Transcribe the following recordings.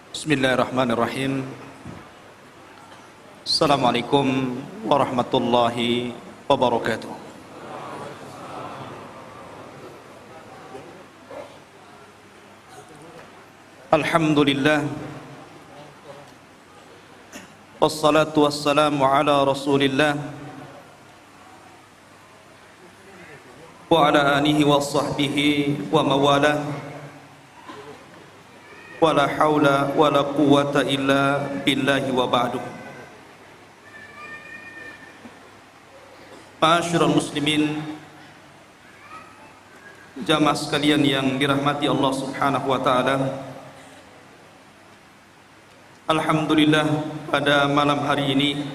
Bismillahirrahmanirrahim. Assalamualaikum warahmatullahi wabarakatuh. Alhamdulillah, wassalatu wassalamu ala rasulillah wa ala alihi wa sahbihi wa mawalah. Wala haula wala quwwata illa billahi wa ba'du. Ma'asyiral muslimin, jamaah sekalian yang dirahmati Allah Subhanahu wa taala. Alhamdulillah, pada malam hari ini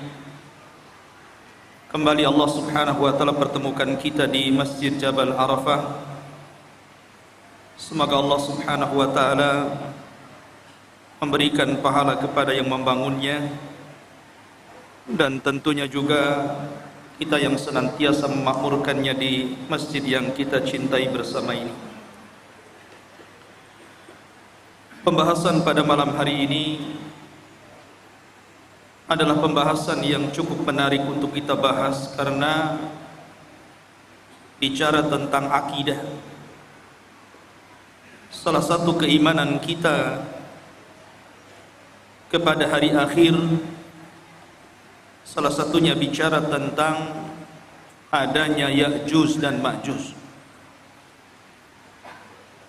kembali Allah Subhanahu wa taala pertemukan kita di Masjid Jabal Arafah. Semoga Allah Subhanahu wa taala memberikan pahala kepada yang membangunnya, dan tentunya juga kita yang senantiasa memakmurkannya di masjid yang kita cintai bersama ini. Pembahasan pada malam hari ini adalah pembahasan yang cukup menarik untuk kita bahas, karena bicara tentang akidah, salah satu keimanan kita kepada hari akhir, salah satunya bicara tentang adanya Ya'juj dan Ma'juj.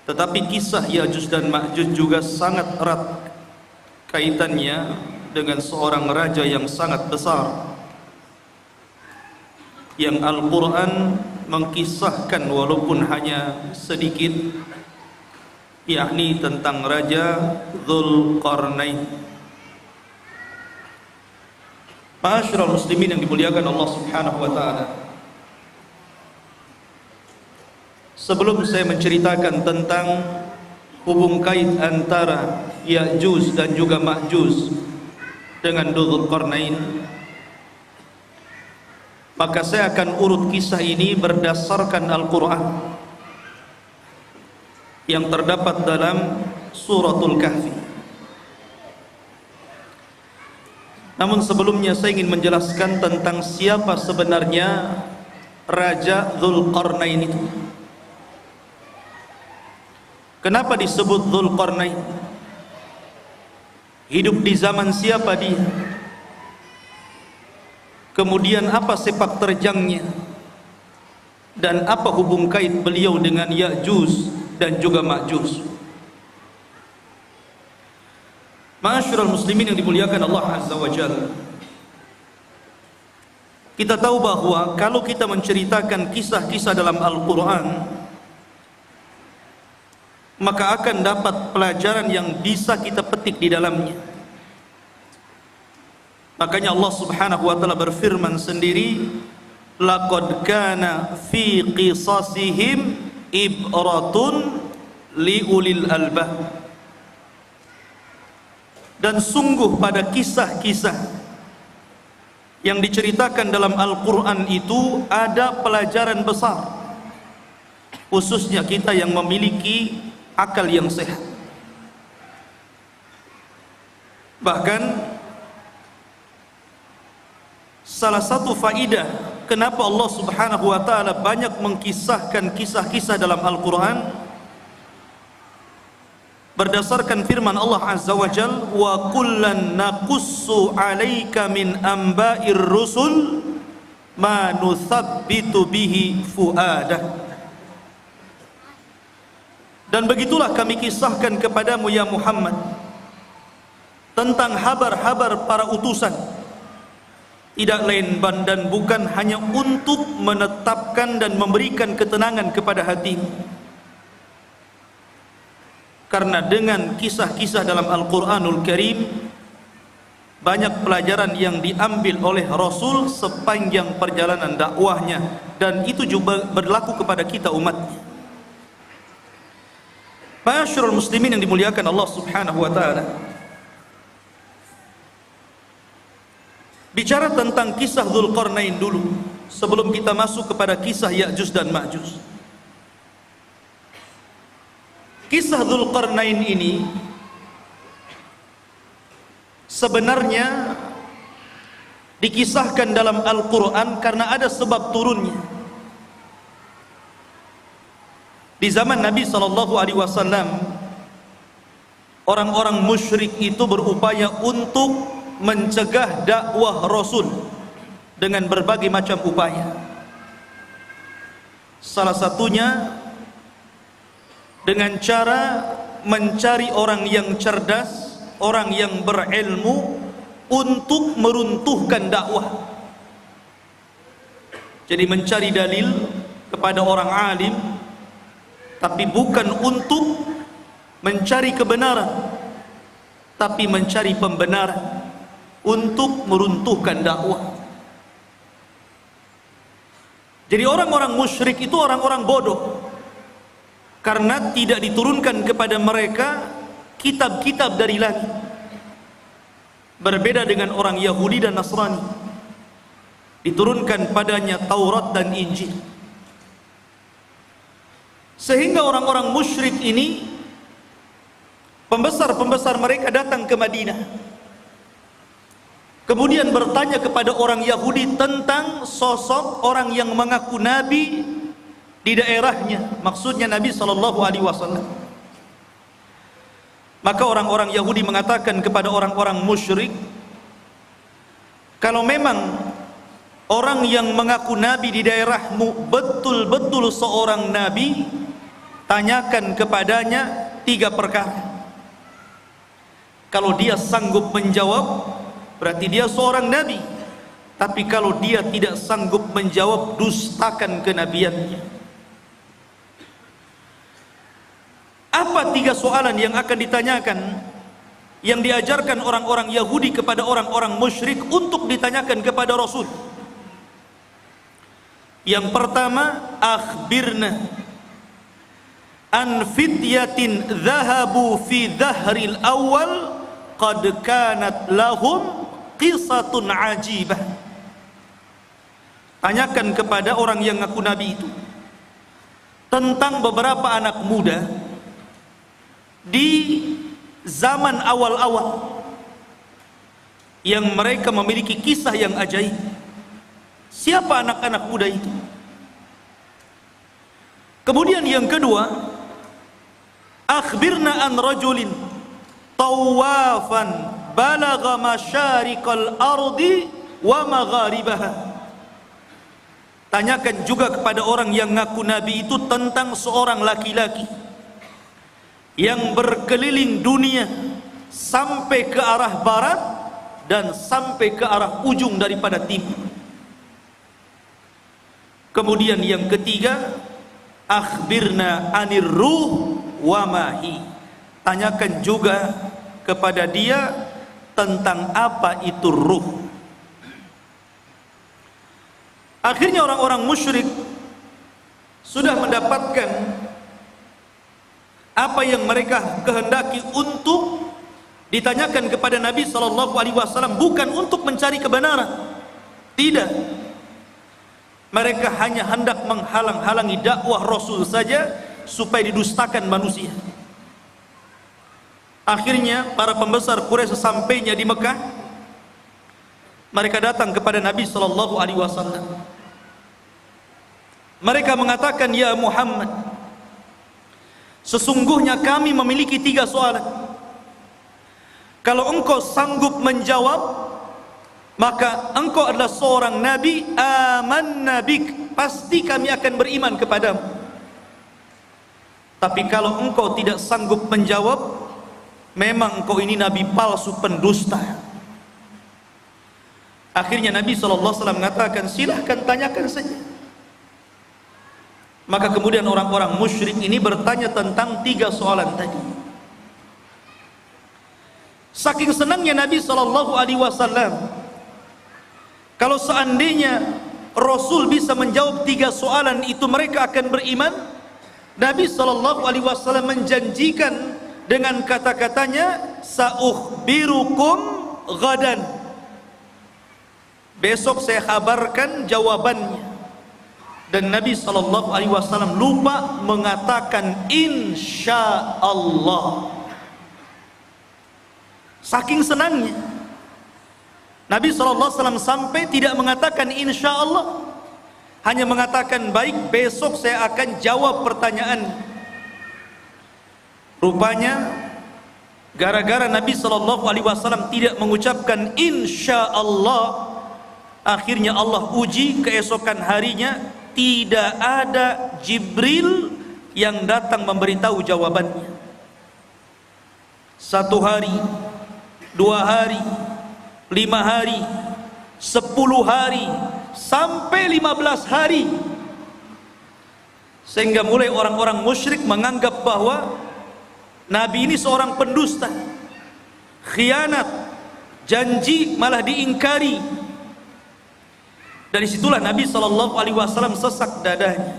Tetapi kisah Ya'juj dan Ma'juj juga sangat erat kaitannya dengan seorang raja yang sangat besar, yang Al-Quran mengkisahkan walaupun hanya sedikit, yakni tentang Raja Dzulqarnain. Ma'asyiral muslimin yang dimuliakan Allah Subhanahu wa taala, sebelum saya menceritakan tentang hubung kait antara Ya'juj dan juga Ma'juj dengan Dzulqarnain, maka saya akan urut kisah ini berdasarkan Al-Quran yang terdapat dalam Suratul Kahfi. Namun sebelumnya saya ingin menjelaskan tentang siapa sebenarnya Raja Dzulqarnain itu. Kenapa disebut Dzulqarnain? Hidup di zaman siapa dia? Kemudian apa sepak terjangnya? Dan apa hubung kait beliau dengan Ya'juj dan juga Ma'juj? Ma'asyiral muslimin yang dimuliakan Allah Azza wa Jalla, kita tahu bahwa kalau kita menceritakan kisah-kisah dalam Al-Quran, maka akan dapat pelajaran yang bisa kita petik di dalamnya. Makanya Allah Subhanahu wa taala berfirman sendiri, laqad kana fi qisasihim ibratun liulil albab. Dan sungguh pada kisah-kisah yang diceritakan dalam Al-Quran itu ada pelajaran besar, khususnya kita yang memiliki akal yang sehat. Bahkan salah satu faidah kenapa Allah Subhanahu wa taala banyak mengkisahkan kisah-kisah dalam Al-Quran, berdasarkan firman Allah Azza wa Jalla, wa kullan naqussu 'alaika min amba'ir rusul ma nuthabbitu bihi fuadah. Dan begitulah kami kisahkan kepadamu ya Muhammad tentang habar-habar para utusan, tidak lain dan bukan hanya untuk menetapkan dan memberikan ketenangan kepada hatimu. Karena dengan kisah-kisah dalam Al-Quranul Karim banyak pelajaran yang diambil oleh Rasul sepanjang perjalanan dakwahnya, dan itu juga berlaku kepada kita umatnya. Ma'asyiral muslimin yang dimuliakan Allah Subhanahu wa taala, bicara tentang kisah Dzulqarnain dulu sebelum kita masuk kepada kisah Ya'juj dan Ma'juj. Kisah Dzulqarnain ini sebenarnya dikisahkan dalam Al-Quran karena ada sebab turunnya. Di zaman Nabi SAW, orang-orang musyrik itu berupaya untuk mencegah dakwah Rasul dengan berbagai macam upaya. Salah satunya dengan cara mencari orang yang cerdas, orang yang berilmu untuk meruntuhkan dakwah. Jadi mencari dalil kepada orang alim, tapi bukan untuk mencari kebenaran, tapi mencari pembenaran untuk meruntuhkan dakwah. Jadi orang-orang musyrik itu orang-orang bodoh, karena tidak diturunkan kepada mereka kitab-kitab dari langit. Berbeda dengan orang Yahudi dan Nasrani, diturunkan padanya Taurat dan Injil. Sehingga orang-orang musyrik ini, pembesar-pembesar mereka datang ke Madinah, kemudian bertanya kepada orang Yahudi tentang sosok orang yang mengaku nabi di daerahnya, maksudnya Nabi SAW. Maka orang-orang Yahudi mengatakan kepada orang-orang musyrik, kalau memang orang yang mengaku nabi di daerahmu betul-betul seorang nabi, tanyakan kepadanya 3 perkara. Kalau dia sanggup menjawab, berarti dia seorang nabi. Tapi kalau dia tidak sanggup menjawab, dustakan kenabiannya. Apa 3 soalan yang akan ditanyakan, yang diajarkan orang-orang Yahudi kepada orang-orang musyrik untuk ditanyakan kepada Rasul? Yang pertama, akhbirna an fityatin dhahabu fi dhahril awal qad kanat lahum qisatun ajibah. Tanyakan kepada orang yang ngaku nabi itu tentang beberapa anak muda di zaman awal-awal yang mereka memiliki kisah yang ajaib. Siapa anak-anak muda itu? Kemudian yang kedua, akhbirna an rajulin tawafan balagha masyariqal ardi wa magharibaha. Tanyakan juga kepada orang yang ngaku nabi itu tentang seorang laki-laki yang berkeliling dunia sampai ke arah barat dan sampai ke arah ujung daripada timur. Kemudian yang ketiga, akhbirna anir ruh wa mahi. Tanyakan juga kepada dia tentang apa itu ruh. Akhirnya orang-orang musyrik sudah mendapatkan apa yang mereka kehendaki untuk ditanyakan kepada Nabi SAW, bukan untuk mencari kebenaran. Tidak. Mereka hanya hendak menghalang-halangi dakwah Rasul saja supaya didustakan manusia. Akhirnya para pembesar Quraisy sesampainya di Mekah, mereka datang kepada Nabi SAW. Mereka mengatakan, ya Muhammad, sesungguhnya kami memiliki 3 soalan. Kalau engkau sanggup menjawab, maka engkau adalah seorang nabi, amanna bik, pasti kami akan beriman kepadamu. Tapi kalau engkau tidak sanggup menjawab, memang engkau ini nabi palsu, pendusta. Akhirnya Nabi SAW mengatakan, silahkan tanyakan saja. Maka kemudian orang-orang musyrik ini bertanya tentang 3 soalan tadi. Saking senangnya Nabi SAW, kalau seandainya Rasul bisa menjawab 3 soalan itu, mereka akan beriman. Nabi SAW menjanjikan dengan kata-katanya, sa'ukhbirukum ghadan, besok saya kabarkan jawabannya. Dan Nabi SAW lupa mengatakan insya Allah. Saking senangnya. Nabi SAW sampai tidak mengatakan insya Allah, hanya mengatakan baik, besok saya akan jawab pertanyaan. Rupanya gara-gara Nabi SAW tidak mengucapkan insya Allah, akhirnya Allah uji keesokan harinya tidak ada Jibril yang datang memberitahu jawabannya. 1 hari, 2 hari, 5 hari, 10 hari, sampai 15 hari. Sehingga mulai orang-orang musyrik menganggap bahwa Nabi ini seorang pendusta, khianat, janji malah diingkari. Dari situlah Nabi SAW sesak dadanya.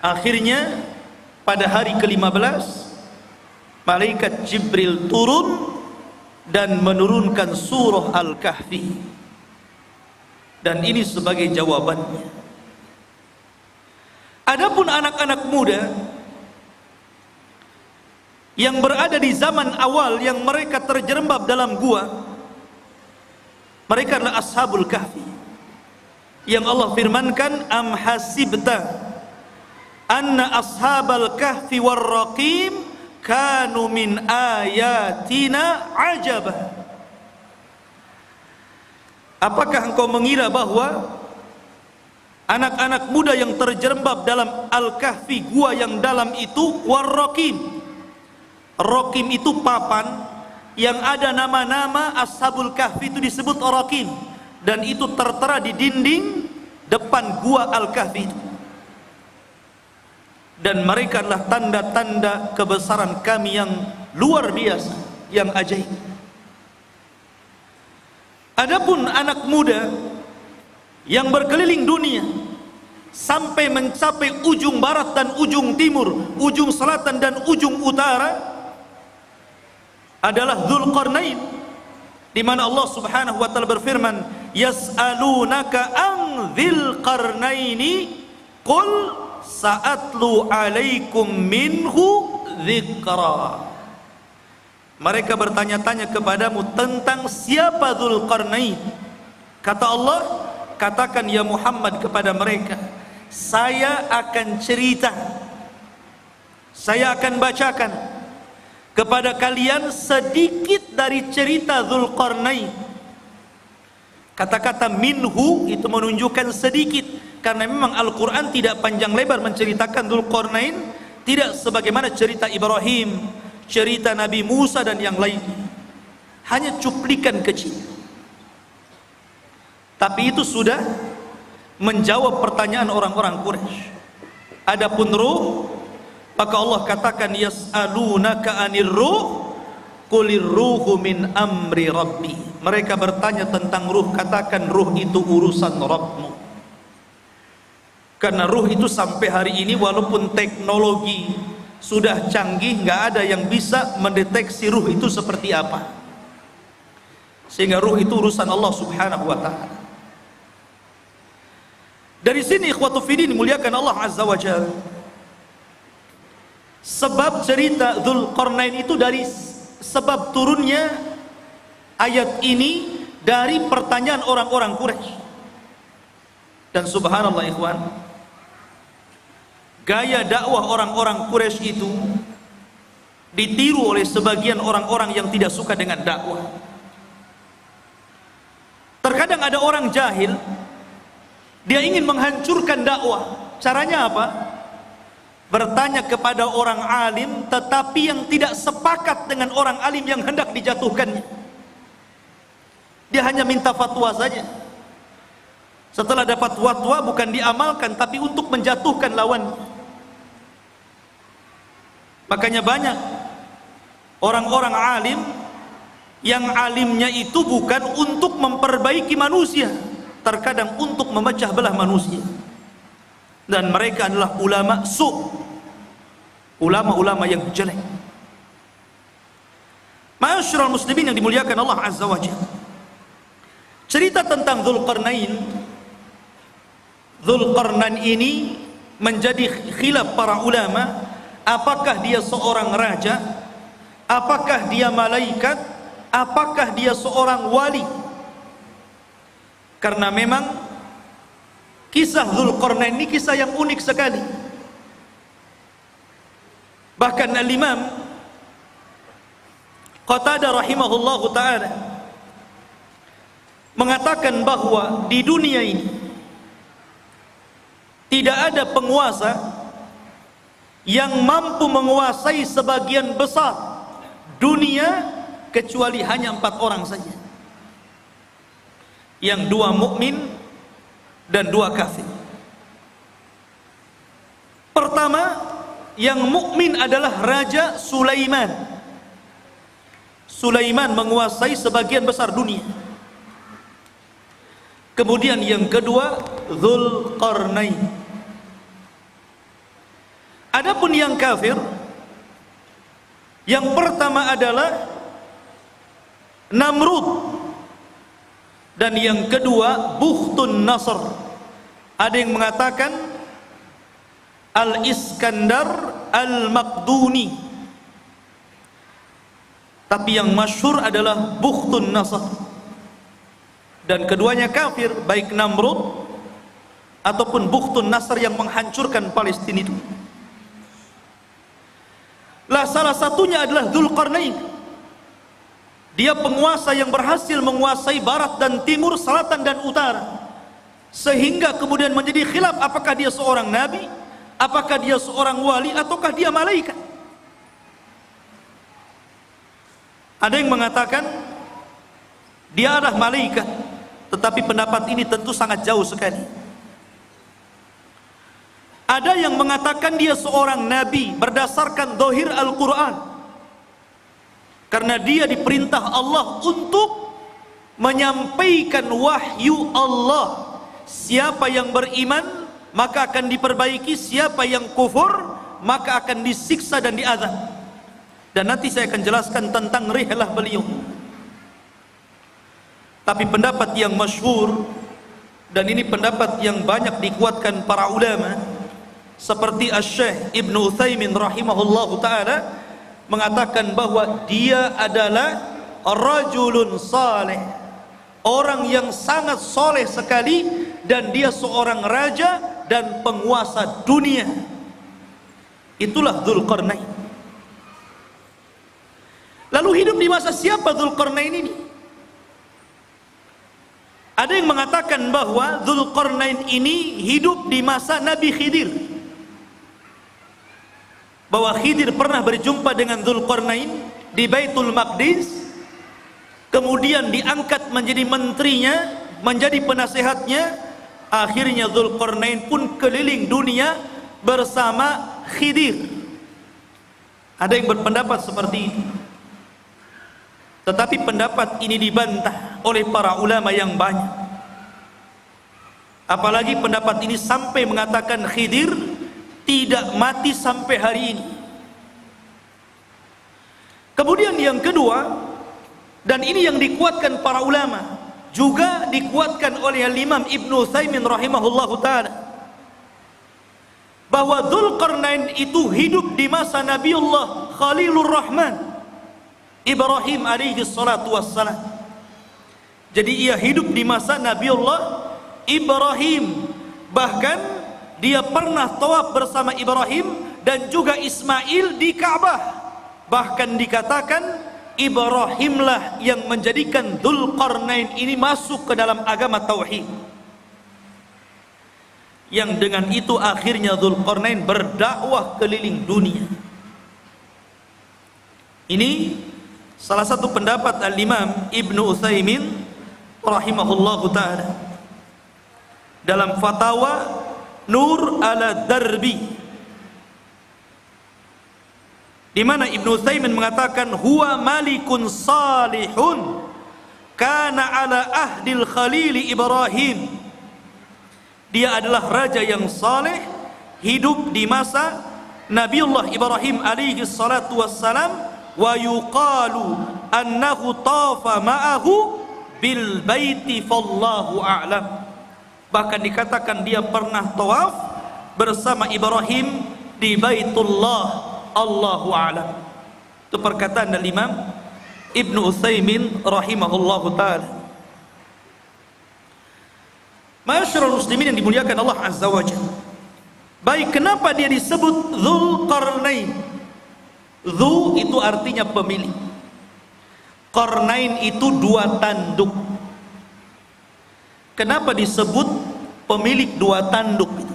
Akhirnya pada hari ke-15 malaikat Jibril turun dan menurunkan surah Al-Kahfi, dan ini sebagai jawabannya. Adapun anak-anak muda yang berada di zaman awal yang mereka terjerembab dalam gua, mereka adalah Ashabul Kahfi, yang Allah firmankan, am hasibta anna ashabal kahfi warraqim kanu min ayatina ajaba. Apakah engkau mengira bahwa anak-anak muda yang terjerembab dalam Al-Kahfi, gua yang dalam itu, warraqim, raqim itu papan yang ada nama-nama Ashabul Kahfi, itu disebut raqim, dan itu tertera di dinding depan gua Al-Kahfi itu. Dan mereka adalah tanda-tanda kebesaran kami yang luar biasa, yang ajaib. Adapun anak muda yang berkeliling dunia sampai mencapai ujung barat dan ujung timur, ujung selatan dan ujung utara, adalah Dzulqarnain, di mana Allah Subhanahu wa taala berfirman, yas'alunaka an dzil qarnaini qul sa'atlu alaikum minhu dzikra. Mereka bertanya-tanya kepadamu tentang siapa Dzulqarnain. Kata Allah, katakan ya Muhammad kepada mereka, saya akan cerita, saya akan bacakan kepada kalian sedikit dari cerita Dzulqarnain. Kata-kata minhu itu menunjukkan sedikit, karena memang Al-Quran tidak panjang lebar menceritakan Dzulqarnain, tidak sebagaimana cerita Ibrahim, cerita Nabi Musa dan yang lain, hanya cuplikan kecil. Tapi itu sudah menjawab pertanyaan orang-orang Quraisy. Adapun ruh, maka Allah katakan yas'alunaka anir ruh qulir ruhu min amri rabbi. Mereka bertanya tentang ruh, katakan ruh itu urusan Rabbmu. Karena ruh itu sampai hari ini walaupun teknologi sudah canggih, nggak ada yang bisa mendeteksi ruh itu seperti apa. Sehingga ruh itu urusan Allah Subhanahu wa taala. Dari sini ikhwatu fiddin muliakan Allah Azza wa Jalla, sebab cerita Dzulqarnain itu dari sebab turunnya ayat ini dari pertanyaan orang-orang Quraisy. Dan subhanallah ikhwan, gaya dakwah orang-orang Quraisy itu ditiru oleh sebagian orang-orang yang tidak suka dengan dakwah. Terkadang ada orang jahil, dia ingin menghancurkan dakwah. Caranya apa? Bertanya kepada orang alim, tetapi yang tidak sepakat dengan orang alim yang hendak dijatuhkannya. Dia hanya minta fatwa saja. Setelah dapat fatwa bukan diamalkan, tapi untuk menjatuhkan lawannya. Makanya banyak orang-orang alim yang alimnya itu bukan untuk memperbaiki manusia, terkadang untuk memecah belah manusia. Dan mereka adalah ulama su', ulama-ulama yang jelek. Ma'asyiral muslimin yang dimuliakan Allah Azza wa Jalla, cerita tentang Dzulqarnain ini menjadi khilaf para ulama. Apakah dia seorang raja? Apakah dia malaikat? apakah dia seorang wali? Karena memang kisah Dzulqarnain ini kisah yang unik sekali. Bahkan Al-Imam Qatadah rahimahullahu ta'ala mengatakan bahwa di dunia ini tidak ada penguasa yang mampu menguasai sebagian besar dunia kecuali hanya 4 orang saja, yang 2 mukmin dan 2 kafir. Pertama, yang mukmin adalah Raja Sulaiman. Sulaiman menguasai sebagian besar dunia. Kemudian yang kedua, Dzulqarnain. Adapun yang kafir, yang pertama adalah Namrud, dan yang kedua Bukhtun Nasr. Ada yang mengatakan Al-Iskandar Al-Maqduni, tapi yang masyhur adalah Bukhtun Nasr. Dan keduanya kafir, baik Namrud ataupun Bukhtun Nasr yang menghancurkan Palestina itu. Lah salah satunya adalah Dzulqarnain. Dia penguasa yang berhasil menguasai barat dan timur, selatan dan utara, sehingga kemudian menjadi khilaf apakah dia seorang nabi, apakah dia seorang wali, ataukah dia malaikat. Ada yang mengatakan dia adalah malaikat, tetapi pendapat ini tentu sangat jauh sekali. Ada yang mengatakan dia seorang nabi berdasarkan zahir Al-Quran, karena dia diperintah Allah untuk menyampaikan wahyu Allah. Siapa yang beriman maka akan diperbaiki, siapa yang kufur maka akan disiksa dan diazab. Dan nanti saya akan jelaskan tentang rihlah beliau. Tapi pendapat yang masyhur, dan ini pendapat yang banyak dikuatkan para ulama, seperti Asy-Syaikh Ibnu Utsaimin rahimahullahu ta'ala, mengatakan bahwa dia adalah rajulun saleh, orang yang sangat soleh sekali, dan dia seorang raja dan penguasa dunia. Itulah Dzulqarnain. Lalu hidup di masa siapa Dzulqarnain ini? Ada yang mengatakan bahwa Dzulqarnain ini hidup di masa Nabi Khidir, bahwa Khidir pernah berjumpa dengan Dzulqarnain di Baitul Maqdis, kemudian diangkat menjadi menterinya, menjadi penasehatnya. Akhirnya Dzulqarnain pun keliling dunia bersama Khidir. Ada yang berpendapat seperti itu, tetapi pendapat ini dibantah oleh para ulama yang banyak. Apalagi pendapat ini sampai mengatakan Khidir tidak mati sampai hari ini. Kemudian yang kedua, dan ini yang dikuatkan para ulama, juga dikuatkan oleh Imam Ibnu Utsaimin rahimahullahu ta'ala, bahwa Dzulqarnain itu hidup di masa Nabiullah Khalilur Rahman Ibrahim alaihi salatu wassalam. Jadi ia hidup di masa Nabiullah Ibrahim. Bahkan dia pernah tawaf bersama Ibrahim dan juga Ismail di Ka'bah. Bahkan dikatakan Ibrahimlah yang menjadikan Dzulqarnain ini masuk ke dalam agama tauhid. Yang dengan itu akhirnya Dzulqarnain berdakwah keliling dunia. Ini salah satu pendapat Al-Imam Ibnu Utsaimin rahimahullahu ta'ala dalam fatwa Nur ala Darbi, di mana Ibnu Utsaimin mengatakan huwa malikun salihun kana ala ahdil khalil Ibrahim. Dia adalah raja yang saleh, hidup di masa Nabiullah Ibrahim alaihi salatu wassalam, wa yuqalu annahu tafa ma'ahu bil baiti fallahu a'lam. Bahkan dikatakan dia pernah tawaf bersama Ibrahim di Baitullah, Allahu a'lam. Itu perkataan dari Imam Ibnu Utsaimin rahimahullahu taala. Ma'asyiral muslimin yang dimuliakan Allah azza wa jalla. Baik, kenapa dia disebut Dzulqarnain? Dzu itu artinya pemilik. Qarnain itu dua tanduk. Kenapa disebut pemilik dua tanduk itu?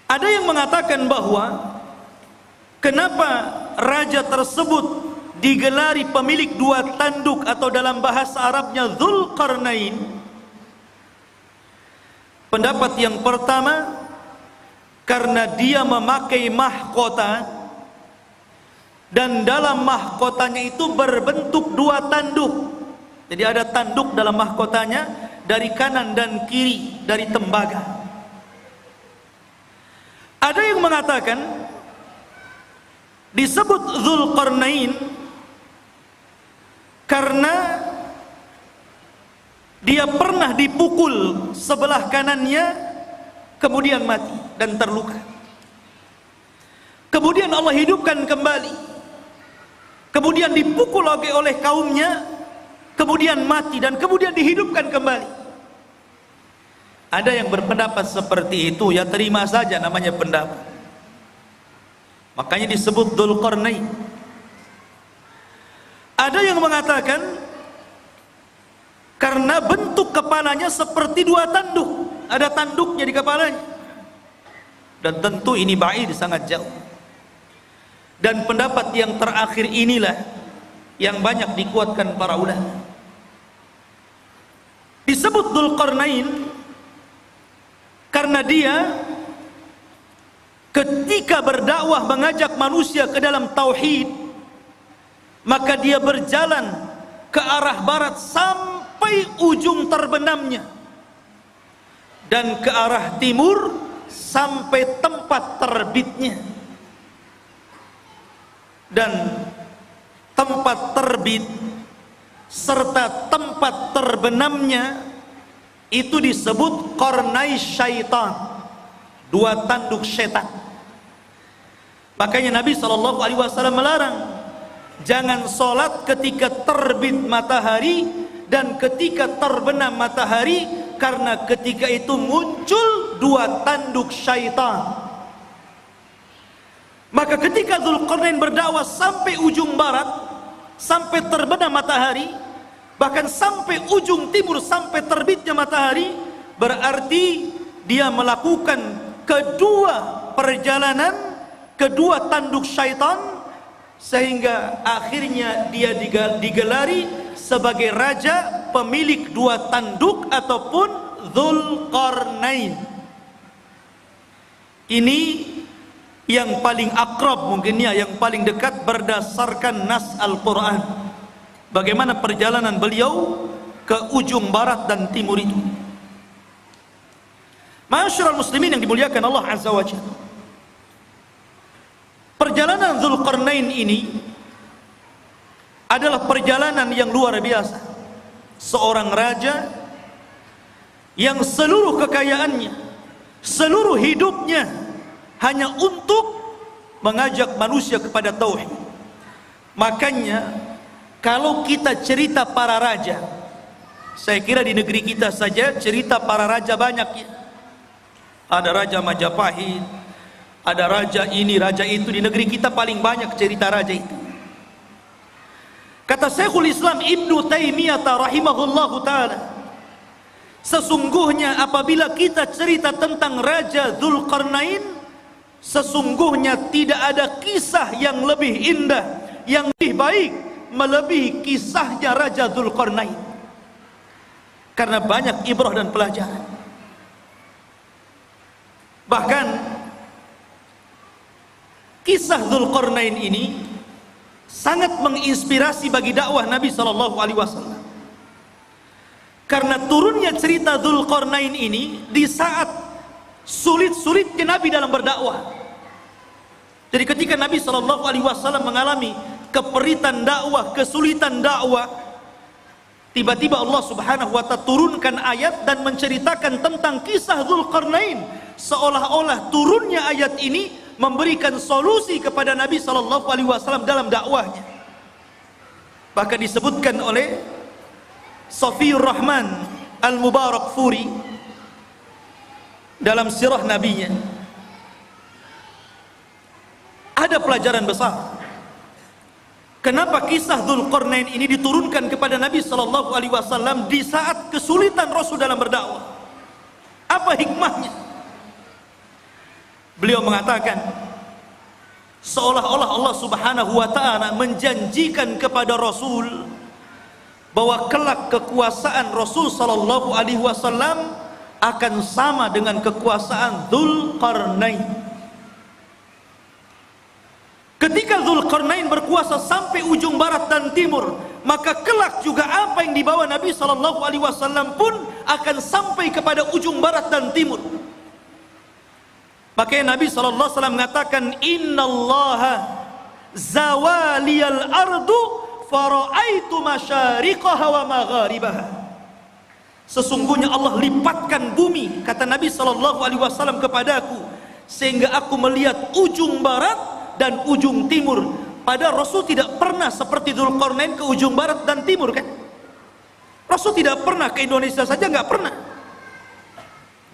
Ada yang mengatakan bahwa kenapa raja tersebut digelari pemilik dua tanduk atau dalam bahasa Arabnya Dzulqarnain? Pendapat yang pertama, karena dia memakai mahkota dan dalam mahkotanya itu berbentuk dua tanduk. Jadi ada tanduk dalam mahkotanya dari kanan dan kiri dari tembaga. Ada yang mengatakan disebut Dzulqarnain karena dia pernah dipukul sebelah kanannya, kemudian mati dan terluka. Kemudian Allah hidupkan kembali. Kemudian dipukul oleh kaumnya, kemudian mati dan kemudian dihidupkan kembali. Ada yang berpendapat seperti itu, ya terima saja namanya pendapat. Makanya disebut Dzulqarnain. Ada yang mengatakan karena bentuk kepalanya seperti dua tanduk, ada tanduknya di kepalanya. Dan tentu ini ba'id, sangat jauh. Dan pendapat yang terakhir inilah yang banyak dikuatkan para ulama. Disebut Dzulqarnain karena dia ketika berdakwah mengajak manusia ke dalam tauhid, maka dia berjalan ke arah barat sampai ujung terbenamnya dan ke arah timur sampai tempat terbitnya. Dan tempat terbit serta tempat terbenamnya itu disebut qarnai syaitan, dua tanduk setan. Makanya Nabi SAW melarang jangan sholat ketika terbit matahari dan ketika terbenam matahari, karena ketika itu muncul dua tanduk syaitan. Maka ketika Dzulqarnain berdakwah sampai ujung barat, sampai terbenam matahari, bahkan sampai ujung timur, sampai terbitnya matahari, berarti dia melakukan kedua perjalanan, kedua tanduk syaitan, sehingga akhirnya dia digelari sebagai raja pemilik dua tanduk ataupun Dzulqarnain. Ini yang paling akrab mungkinnya, yang paling dekat berdasarkan nas Al-Quran. Bagaimana perjalanan beliau ke ujung barat dan timur itu. Ma'asyiral muslimin yang dimuliakan Allah Azza wa Jalla. Perjalanan Dzulqarnain ini adalah perjalanan yang luar biasa. Seorang raja yang seluruh kekayaannya, seluruh hidupnya hanya untuk mengajak manusia kepada tauhid. Makanya kalau kita cerita para raja, saya kira di negeri kita saja cerita para raja banyak ya. Ada Raja Majapahit, ada raja ini, raja itu. Di negeri kita paling banyak cerita raja itu. Kata Syekhul Islam Ibnu Taimiyah rahimahullahu ta'ala, sesungguhnya apabila kita cerita tentang Raja Dzulqarnain, sesungguhnya tidak ada kisah yang lebih indah, yang lebih baik melebihi kisahnya Raja Dzulqarnain. Karena banyak ibrah dan pelajaran. Bahkan kisah Dzulqarnain ini sangat menginspirasi bagi dakwah Nabi SAW. Karena turunnya cerita Dzulqarnain ini di saat sulit-sulitnya Nabi dalam berdakwah. Jadi ketika Nabi SAW mengalami keperitan dakwah, kesulitan dakwah, tiba-tiba Allah Subhanahu wa ta'ala turunkan ayat dan menceritakan tentang kisah Dzulqarnain, seolah-olah turunnya ayat ini memberikan solusi kepada Nabi SAW dalam dakwahnya. Bahkan disebutkan oleh Safiyur Rahman Al-Mubarakfuri dalam sirah nabinya, ada pelajaran besar. Kenapa kisah Dzulqarnain ini diturunkan kepada Nabi sallallahu alaihi wasallam di saat kesulitan Rasul dalam berdakwah? Apa hikmahnya? Beliau mengatakan, seolah-olah Allah Subhanahu wa taala menjanjikan kepada Rasul bahwa kelak kekuasaan Rasul sallallahu alaihi wasallam akan sama dengan kekuasaan Dzulqarnain. Ketika Dzulqarnain berkuasa sampai ujung barat dan timur, maka kelak juga apa yang dibawa Nabi sallallahu alaihi wasallam pun akan sampai kepada ujung barat dan timur. Makanya Nabi sallallahu alaihi wasallam mengatakan, innallaha zawaliyal ardu fara'aitu masyariqaha wa magharibaha. Sesungguhnya Allah lipatkan bumi, kata Nabi sallallahu alaihi wasallam kepadaku, sehingga aku melihat ujung barat dan ujung timur. Padahal Rasul tidak pernah seperti Dzulqarnain ke ujung barat dan timur, kan? Rasul tidak pernah ke Indonesia saja, nggak pernah.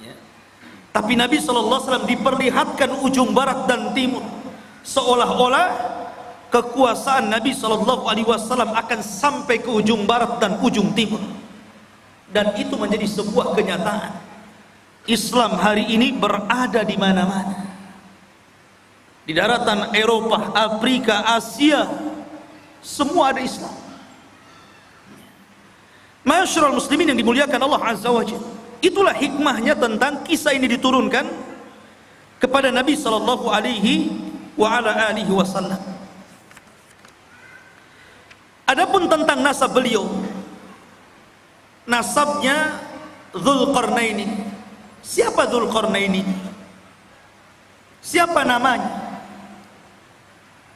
Ya. Tapi Nabi SAW diperlihatkan ujung barat dan timur, seolah-olah kekuasaan Nabi SAW akan sampai ke ujung barat dan ujung timur. Dan itu menjadi sebuah kenyataan. Islam hari ini berada di mana-mana. Di daratan Eropa, Afrika, Asia, semua ada Islam. Ma'asyiral muslimin yang dimuliakan Allah Azza wa Jalla. Itulah hikmahnya tentang kisah ini diturunkan kepada Nabi sallallahu alaihi wa ala alihi wasallam. Adapun tentang nasab beliau, nasabnya Dzulqarnain ini. Siapa Dzulqarnain ini? Siapa namanya?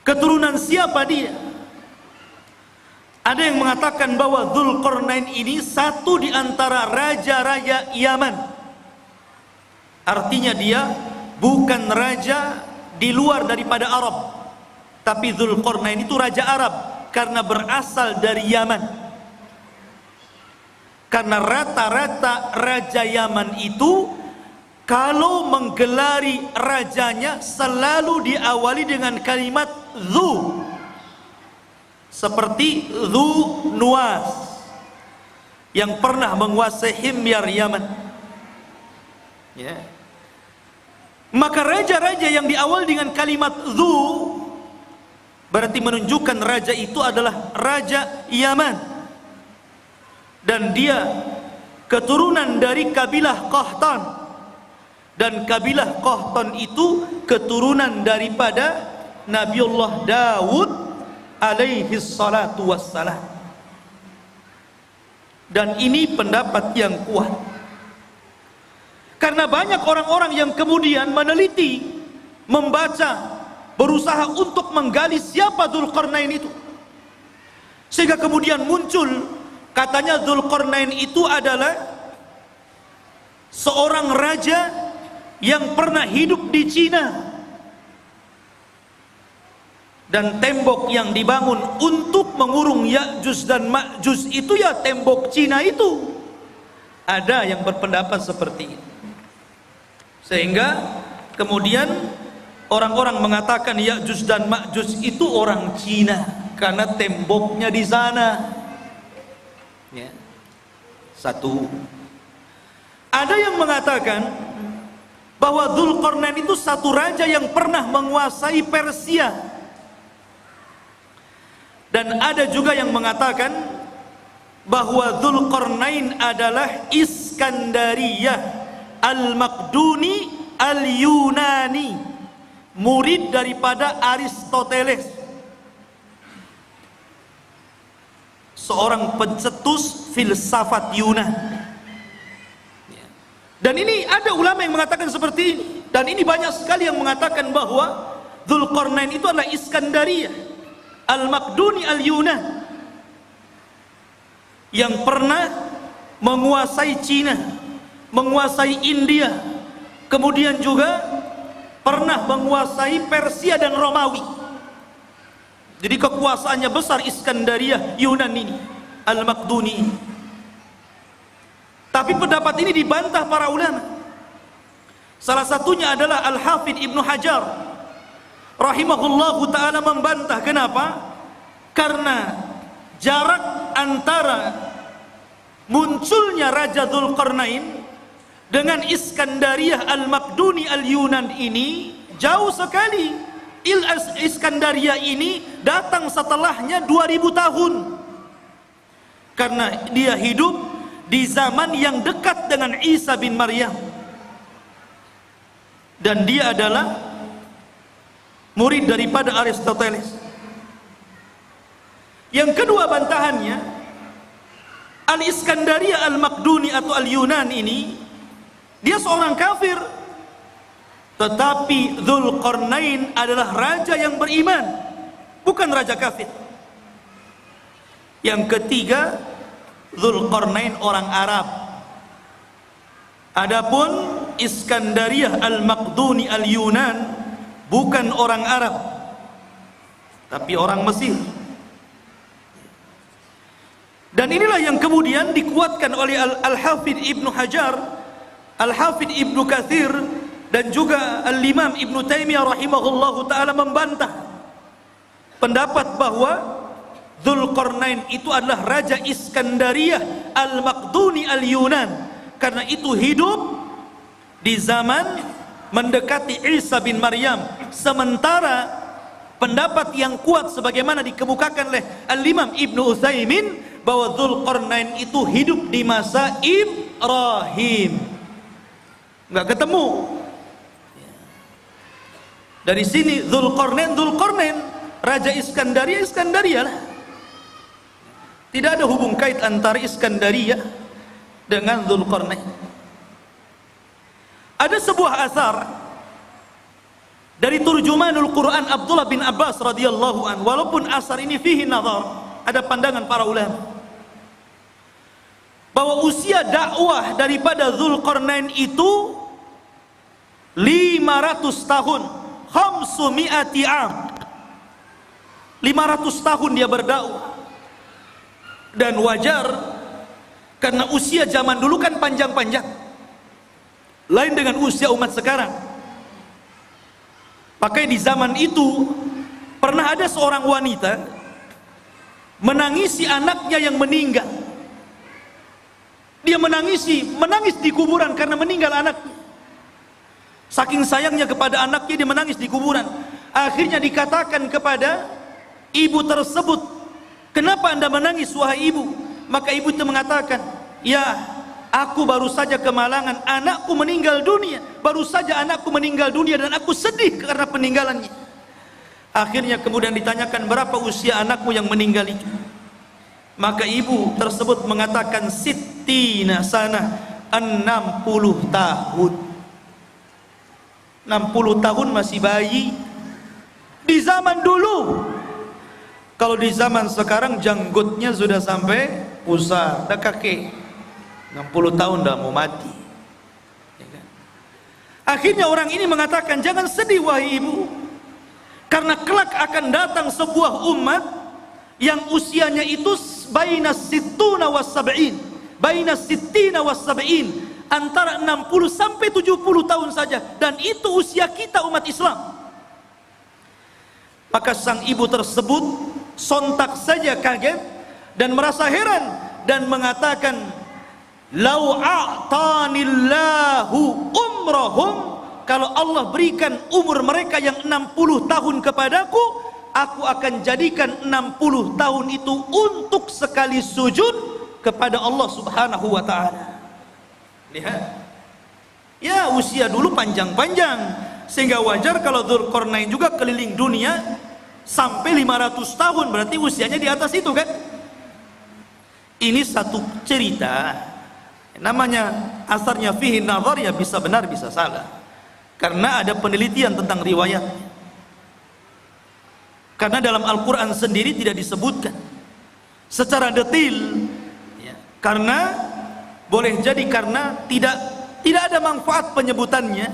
Keturunan siapa dia? Ada yang mengatakan bahwa Dzulqarnain ini satu di antara raja-raja Yaman. Artinya dia bukan raja di luar daripada Arab, tapi Dzulqarnain itu raja Arab karena berasal dari Yaman. Karena rata-rata raja Yaman itu kalau menggelari rajanya selalu diawali dengan kalimat Dzu, seperti Dzu Nuwas yang pernah menguasai Himyar Yaman. Ya. Maka raja-raja yang diawali dengan kalimat Dzu berarti menunjukkan raja itu adalah raja Yaman, dan dia keturunan dari kabilah Qahtan. Dan kabilah Qahtan itu keturunan daripada Nabiullah Daud alaihi salatu wassalam. Dan ini pendapat yang kuat, karena banyak orang-orang yang kemudian meneliti, membaca, berusaha untuk menggali siapa Dzulqarnain itu, sehingga kemudian muncul katanya Dzulqarnain itu adalah seorang raja yang pernah hidup di Cina, dan tembok yang dibangun untuk mengurung Ya'juj dan Ma'juj itu ya tembok Cina itu. Ada yang berpendapat seperti itu, sehingga kemudian orang-orang mengatakan Ya'juj dan Ma'juj itu orang Cina karena temboknya di sana. Ya. Satu. Ada yang mengatakan bahwa Dzulqarnain itu satu raja yang pernah menguasai Persia. Dan ada juga yang mengatakan bahwa Dzulqarnain adalah Iskandariyah Al-Maqduni Al-Yunani, murid daripada Aristoteles, seorang pencetus filsafat Yunani. Dan ini ada ulama yang mengatakan seperti ini, dan ini banyak sekali yang mengatakan bahwa Dzulqarnain itu adalah Iskandariyah Al-Maqduni Al-Yunan yang pernah menguasai Cina, menguasai India, kemudian juga pernah menguasai Persia dan Romawi. Jadi kekuasaannya besar Iskandariyah Yunan ini, Al-Maqduni ini. Tapi pendapat ini dibantah para ulama. Salah satunya adalah Al-Hafidh Ibnu Hajar rahimahullahu ta'ala membantah. Kenapa? Karena jarak antara munculnya Raja Dzulqarnain dengan Iskandariyah Al-Maqduni Al-Yunan ini jauh sekali. Iskandariyah ini datang setelahnya 2000 tahun. Karena dia hidup di zaman yang dekat dengan Isa bin Maryam. Dan dia adalah murid daripada Aristoteles. Yang kedua bantahannya, Al-Iskandariyah Al-Maqduni atau Al-Yunan ini, dia seorang kafir. Tetapi Dzulqarnain adalah raja yang beriman, bukan raja kafir. Yang ketiga, Dzulqarnain orang Arab. Adapun Iskandariyah Al-Maqduni Al-Yunan bukan orang Arab, tapi orang Mesir. Dan inilah yang kemudian dikuatkan oleh Al-Hafidh Ibnu Hajar, Al-Hafidh Ibnu Katsir, dan juga Al-Imam Ibnu Taimiyah rahimahullahu ta'ala membantah pendapat bahwa Dzulqarnain itu adalah Raja Iskandariyah Al-Maqduni Al-Yunan, karena itu hidup di zaman mendekati Isa bin Maryam. Sementara pendapat yang kuat sebagaimana dikemukakan oleh Al-Imam Ibnu Utsaimin bahwa Dzulqarnain itu hidup di masa Ibrahim. Nggak ketemu. Dari sini Dzulqarnain, Raja Iskandariyah lah. Tidak ada hubung kait antara Iskandariyah dengan Dzulqarnain. Ada sebuah asar dari turjumanul Quran Abdullah bin Abbas radhiyallahu an, walaupun asar ini fihi nazar, ada pandangan para ulama bahwa usia dakwah daripada Dzulqarnain itu 500 tahun. 500 am, 500 tahun dia berdakwah. Dan wajar, karena usia zaman dulu kan panjang-panjang, lain dengan usia umat sekarang. Makanya di zaman itu pernah ada seorang wanita menangisi anaknya yang meninggal. Dia menangis di kuburan karena meninggal anaknya. Saking sayangnya kepada anaknya, dia menangis di kuburan. Akhirnya dikatakan kepada ibu tersebut, "Kenapa Anda menangis wahai ibu?" Maka ibu itu mengatakan, "Ya, aku baru saja kemalangan, anakku meninggal dunia. Baru saja anakku meninggal dunia dan aku sedih karena peninggalannya." Akhirnya kemudian ditanyakan, "Berapa usia anakmu yang meninggal itu?" Maka ibu tersebut mengatakan, "Sittina sana, 60 tahun." 60 tahun masih bayi. Di zaman dulu. Kalau di zaman sekarang janggutnya sudah sampai pusar, dah kakek. 60 tahun dah mau mati. Ya kan? Akhirnya orang ini mengatakan, "Jangan sedih wahai ibu, karena kelak akan datang sebuah umat yang usianya itu baina sittuna was sab'in, baina sittina was sab'in, antara 60 sampai 70 tahun saja, dan itu usia kita umat Islam." Maka sang ibu tersebut sontak saja kaget dan merasa heran dan mengatakan, "Lau a'tanillahu umrahum, kalau Allah berikan umur mereka yang 60 tahun kepadaku, aku akan jadikan 60 tahun itu untuk sekali sujud kepada Allah Subhanahu wa ta'ala." Lihat, ya usia dulu panjang-panjang, sehingga wajar kalau Dzulqarnain juga keliling dunia sampai 500 tahun, berarti usianya di atas itu kan. Ini satu cerita, namanya asarnya fihi nazar, ya bisa benar bisa salah, karena ada penelitian tentang riwayat. Karena dalam Al-Quran sendiri tidak disebutkan secara detail, ya, karena boleh jadi karena tidak ada manfaat penyebutannya.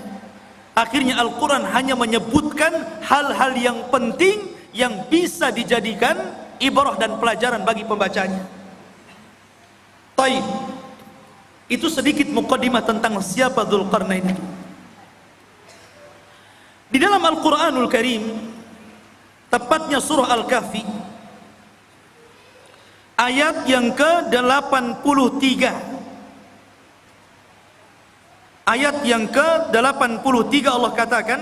Akhirnya Al-Quran hanya menyebutkan hal-hal yang penting yang bisa dijadikan ibrah dan pelajaran bagi pembacanya. Taib. Itu sedikit muqaddimah tentang siapa Dzulqarnain itu. Di dalam Al-Qur'anul Karim, tepatnya surah Al-Kahfi, ayat yang ke-83. Ayat yang ke-83 Allah katakan,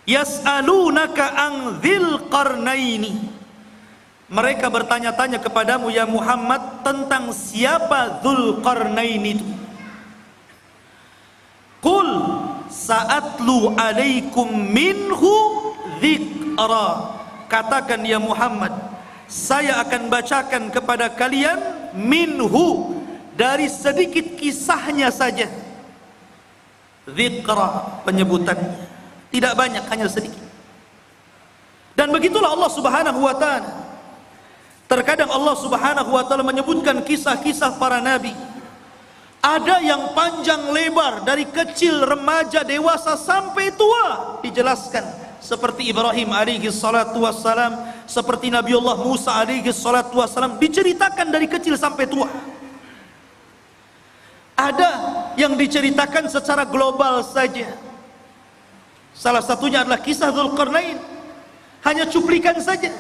Yas'alunaka an dzil qarnaini. Mereka bertanya-tanya kepadamu ya Muhammad tentang siapa Dzulqarnain itu. Qul sa'atlu alaikum minhu dzikra. Katakan ya Muhammad, saya akan bacakan kepada kalian minhu, dari sedikit kisahnya saja. Dzikra, penyebutannya tidak banyak, hanya sedikit. Dan begitulah Allah Subhanahu wa taala. Terkadang Allah Subhanahu wa taala menyebutkan kisah-kisah para nabi. Ada yang panjang lebar, dari kecil, remaja, dewasa sampai tua dijelaskan. Seperti Ibrahim alaihi salatu wassalam, seperti Nabiullah Musa alaihi salatu wassalam, diceritakan dari kecil sampai tua. Ada yang diceritakan secara global saja. Salah satunya adalah kisah Dzulqarnain, hanya cuplikan saja.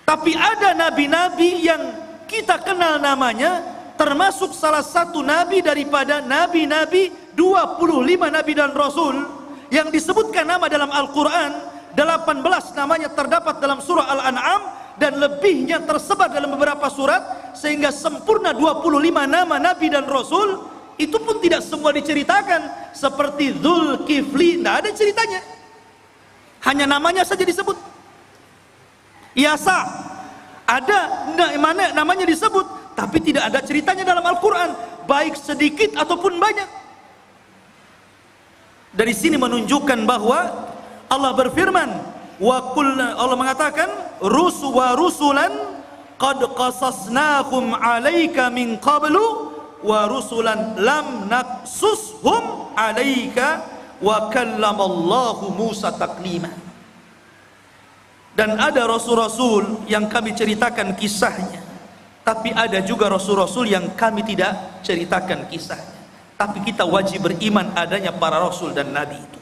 Tapi ada nabi-nabi yang kita kenal namanya, termasuk salah satu nabi daripada nabi-nabi 25 nabi dan rasul yang disebutkan nama dalam Al-Quran. 18 namanya terdapat dalam surah Al-An'am, dan lebihnya tersebar dalam beberapa surat, sehingga sempurna 25 nama nabi dan rasul. Itu pun tidak semua diceritakan. Seperti Dzulkifli, tidak ada ceritanya, hanya namanya saja disebut. Yasa, ada mana namanya disebut, tapi tidak ada ceritanya dalam Al-Quran, baik sedikit ataupun banyak. Dari sini menunjukkan bahwa Allah berfirman, Allah mengatakan, rusulan qad qasasnahum 'alaika min qablu wa rusulan lam naqsushum 'alaika wa kallamallahu Musa taklima. Dan ada rasul-rasul yang kami ceritakan kisahnya, tapi ada juga rasul-rasul yang kami tidak ceritakan kisahnya. Tapi kita wajib beriman adanya para rasul dan nabi itu.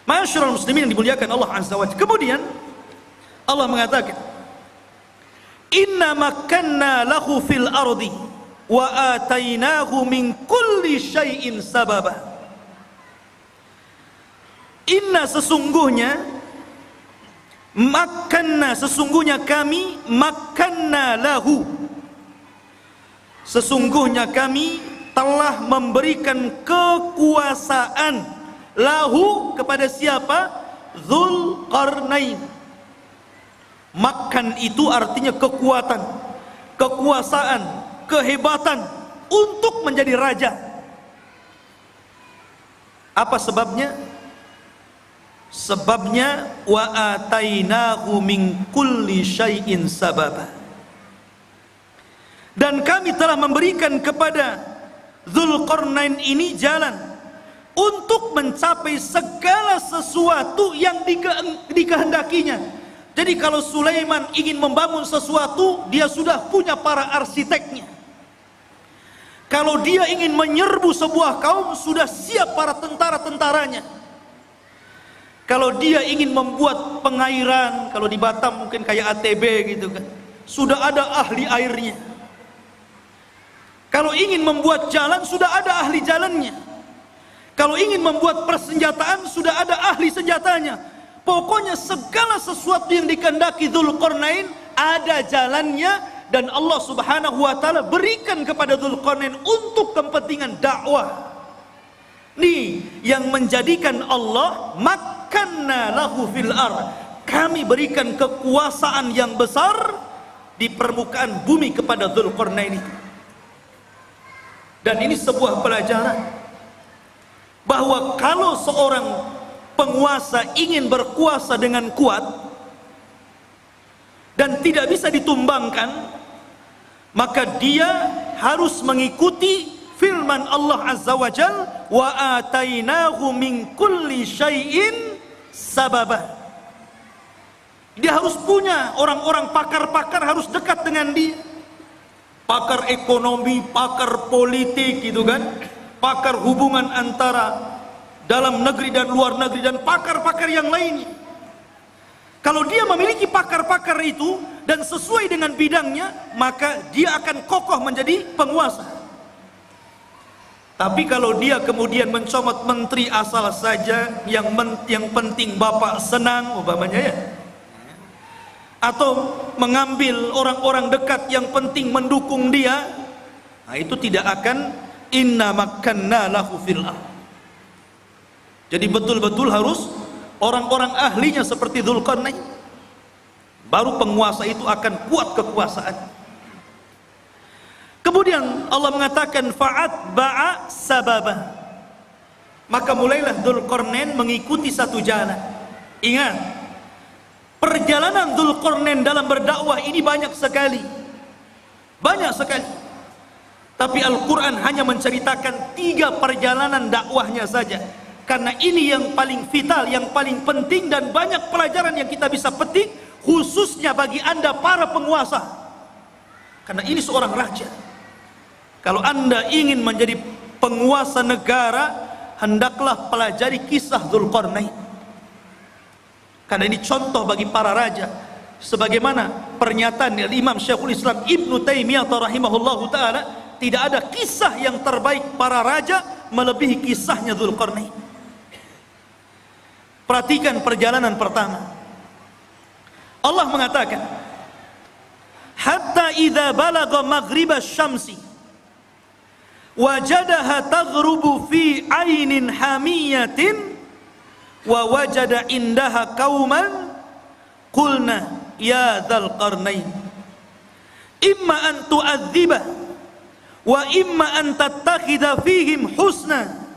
Ma'asyiral muslimin yang dimuliakan Allah Azza wa Jalla. Kemudian Allah mengatakan, Inna makkanna lahu fil ardi wa atainahu min kulli syai'in sababa. Inna, sesungguhnya, makanna, sesungguhnya kami, makanna lahu, sesungguhnya kami telah memberikan kekuasaan lahu kepada siapa? Dzulqarnain. Makan itu artinya kekuatan, kekuasaan, kehebatan untuk menjadi raja. Apa sebabnya? Sebabnya wa atainahu min kulli syai'in sababa. Dan kami telah memberikan kepada Dzulqarnain ini jalan untuk mencapai segala sesuatu yang dikehendakinya. Jadi kalau Sulaiman ingin membangun sesuatu, dia sudah punya para arsiteknya. Kalau dia ingin menyerbu sebuah kaum, sudah siap para tentara-tentaranya. Kalau dia ingin membuat pengairan, kalau di Batam mungkin kayak ATB gitu kan, sudah ada ahli airnya. Kalau ingin membuat jalan, sudah ada ahli jalannya. Kalau ingin membuat persenjataan, sudah ada ahli senjatanya. Pokoknya segala sesuatu yang dikehendaki Dzulqarnain ada jalannya, dan Allah Subhanahu wa taala berikan kepada Dzulqarnain untuk kepentingan dakwah. Nih yang menjadikan Allah makanna lahu fil ard, kami berikan kekuasaan yang besar di permukaan bumi kepada Dzulqarnain itu. Dan ini sebuah pelajaran bahwa kalau seorang penguasa ingin berkuasa dengan kuat dan tidak bisa ditumbangkan, maka dia harus mengikuti firman Allah Azza wa Jalla, wa atainahu min kulli syai'in sababa. Dia harus punya orang-orang pakar-pakar, harus dekat dengan dia. Pakar ekonomi, pakar politik gitu kan, pakar hubungan antara dalam negeri dan luar negeri, dan pakar-pakar yang lainnya. Kalau dia memiliki pakar-pakar itu dan sesuai dengan bidangnya, maka dia akan kokoh menjadi penguasa. Tapi kalau dia kemudian mencomot menteri asal saja, yang penting bapak senang umpamanya ya, atau mengambil orang-orang dekat yang penting mendukung dia, nah itu tidak akan inna makkanna lahu fil ardh. Jadi betul-betul harus orang-orang ahlinya seperti Dzulqarnain, baru penguasa itu akan kuat kekuasaan. Kemudian Allah mengatakan fa'atba'a sababa, maka mulailah Dzulqarnain mengikuti satu jalan. Ingat, perjalanan Dzulqarnain dalam berdakwah ini banyak sekali, tapi Al-Quran hanya menceritakan 3 perjalanan dakwahnya saja, karena ini yang paling vital, yang paling penting, dan banyak pelajaran yang kita bisa petik, khususnya bagi Anda para penguasa, karena ini seorang raja. Kalau Anda ingin menjadi penguasa negara, hendaklah pelajari kisah Dzulqarnain, karena ini contoh bagi para raja. Sebagaimana pernyataan Imam Syekhul Islam Ibnu Taimiyah rahimahullahu taala, tidak ada kisah yang terbaik para raja melebihi kisahnya Dzulqarnain. Perhatikan perjalanan pertama. Allah mengatakan, hatta idza balagha maghribasy syamsi wajadaha taghrubu fi ainin hamiyatin wa wajada indaha qauman qulna ya dzal qarnain imma an tu'adziba wa imma an tattakhidha fihim husna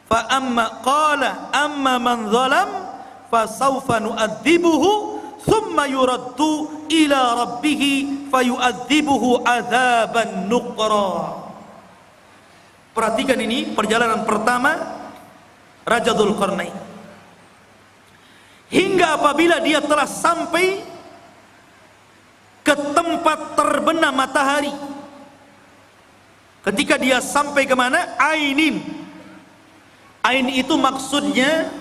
fa amma qala amma man zalam fa sawfa nu'adzibuhu thumma yuraddu ila rabbih fayu'adzibuhu adzaban nuqra. Perhatikan ini perjalanan pertama Raja Dzulqarnain, hingga apabila dia telah sampai ke tempat terbenam matahari. Ketika dia sampai ke mana? Ainin. Ain itu maksudnya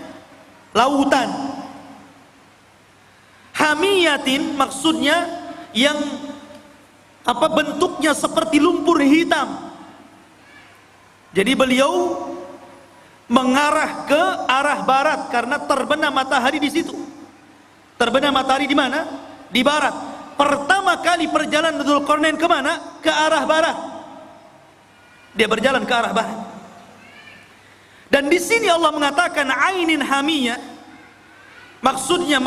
lautan. Hamiyatin maksudnya yang bentuknya seperti lumpur hitam. Jadi beliau mengarah ke arah barat karena terbenam matahari di situ. Terbenam matahari di mana? Di barat. Pertama kali perjalanan Dzulqarnain ke mana? Ke arah barat. Dia berjalan ke arah barat. Dan di sini Allah mengatakan ainin hamiyah, maksudnya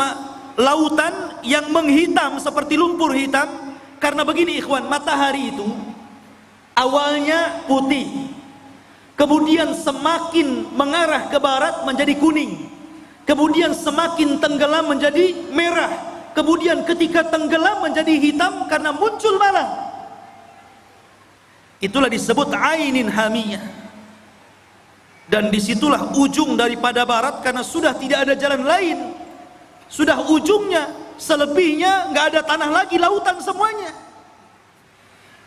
lautan yang menghitam seperti lumpur hitam. Karena begini ikhwan, matahari itu awalnya putih, kemudian semakin mengarah ke barat menjadi kuning, kemudian semakin tenggelam menjadi merah, kemudian ketika tenggelam menjadi hitam karena muncul malam. Itulah disebut ainin hamiyah. Dan disitulah ujung daripada barat, karena sudah tidak ada jalan lain, sudah ujungnya, selebihnya nggak ada tanah lagi, lautan semuanya.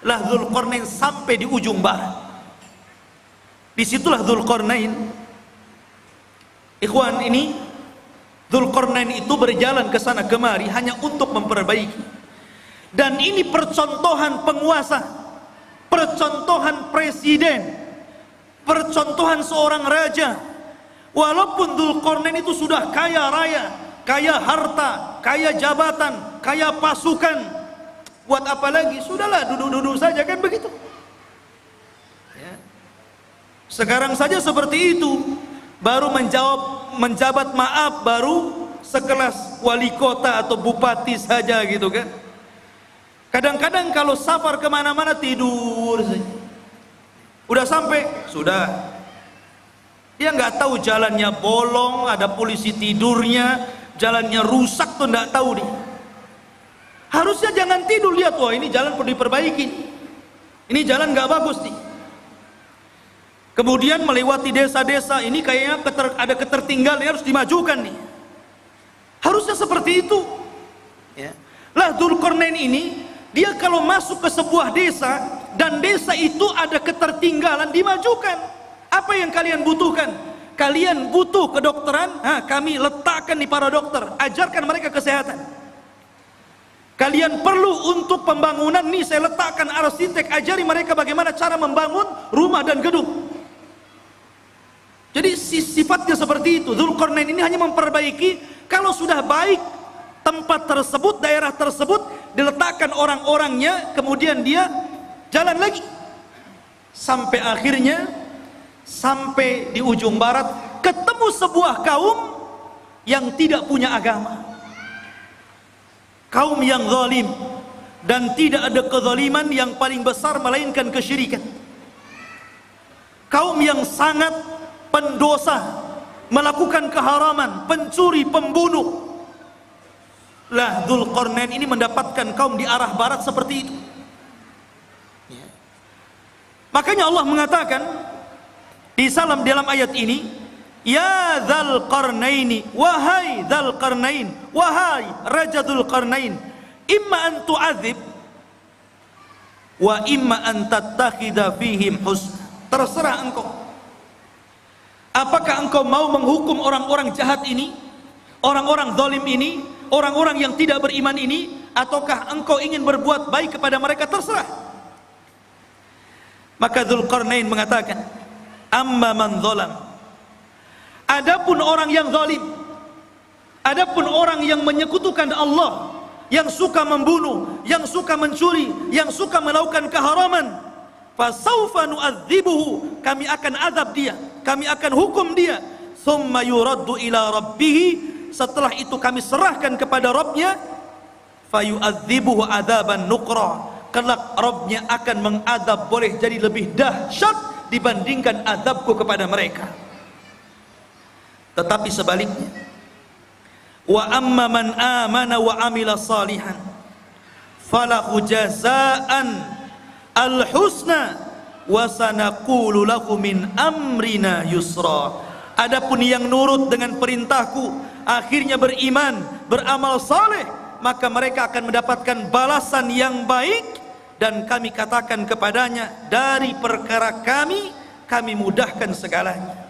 Lah Dzulqarnain sampai di ujung barat. Disitulah Dzulqarnain, ikhwan, ini Dzulqarnain itu berjalan ke sana kemari hanya untuk memperbaiki. Dan ini percontohan penguasa, percontohan presiden, percontohan seorang raja. Walaupun Dzulqarnain itu sudah kaya raya, kaya harta, kaya jabatan, kaya pasukan, buat apa lagi? Sudahlah, duduk-duduk saja, kan begitu. Sekarang saja seperti itu, baru menjabat maaf, baru sekelas wali kota atau bupati saja gitu kan. Kadang-kadang kalau safar kemana-mana tidur saja. Udah sampai, sudah. Dia nggak tahu jalannya bolong, ada polisi tidurnya, jalannya rusak tuh nggak tahu dia. Harusnya jangan tidur, lihat, wah ini jalan perlu diperbaiki, ini jalan nggak bagus nih. Kemudian melewati desa-desa, ini kayaknya ada ketertinggalan, harus dimajukan nih. Harusnya seperti itu. Ya. Lah Dzulqarnain ini, dia kalau masuk ke sebuah desa dan desa itu ada ketertinggalan, dimajukan. Apa yang kalian butuhkan? Kalian butuh kedokteran? Kami letakkan di para dokter, ajarkan mereka kesehatan. Kalian perlu untuk pembangunan, nih saya letakkan arsitek, ajari mereka bagaimana cara membangun rumah dan gedung. Jadi sifatnya seperti itu. Dzulqarnain ini hanya memperbaiki. Kalau sudah baik tempat tersebut, daerah tersebut, diletakkan orang-orangnya, kemudian dia jalan lagi sampai akhirnya, sampai di ujung barat ketemu sebuah kaum yang tidak punya agama, kaum yang zalim, dan tidak ada kezaliman yang paling besar melainkan kesyirikan, kaum yang sangat pendosa, melakukan keharaman, pencuri, pembunuh. Lah Dzulqarnain ini mendapatkan kaum di arah barat seperti itu. Ya. Makanya Allah mengatakan di dalam ayat ini, ya Dzulqarnaini, wahai Dzulqarnain, wahai Raja Dzulqarnain, imma an tu'adzib wa imma an tattakhidha fihim husna. Terserah engkau. Apakah engkau mau menghukum orang-orang jahat ini, orang-orang zalim ini, orang-orang yang tidak beriman ini, ataukah engkau ingin berbuat baik kepada mereka? Terserah. Maka Dzulqarnain mengatakan, amma man zalam, adapun orang yang zalim, adapun orang yang menyekutukan Allah, yang suka membunuh, yang suka mencuri, yang suka melakukan keharaman, fasawfa nu'adzibuhu, kami akan azab dia, kami akan hukum dia, thumma yuraddu ila rabbih, setelah itu kami serahkan kepada Rabbnya, fayu'adzibuhu adzaban nukra, kelak Rabbnya akan mengadab, boleh jadi lebih dahsyat dibandingkan azabku kepada mereka. Tetapi sebaliknya, wa amma man amana wa amila salihan falahu jazaan al-husna wa sanaqulu lahu min amrina yusra. Adapun yang nurut dengan perintahku, akhirnya beriman, beramal saleh, maka mereka akan mendapatkan balasan yang baik, dan kami katakan kepadanya, dari perkara kami mudahkan segalanya.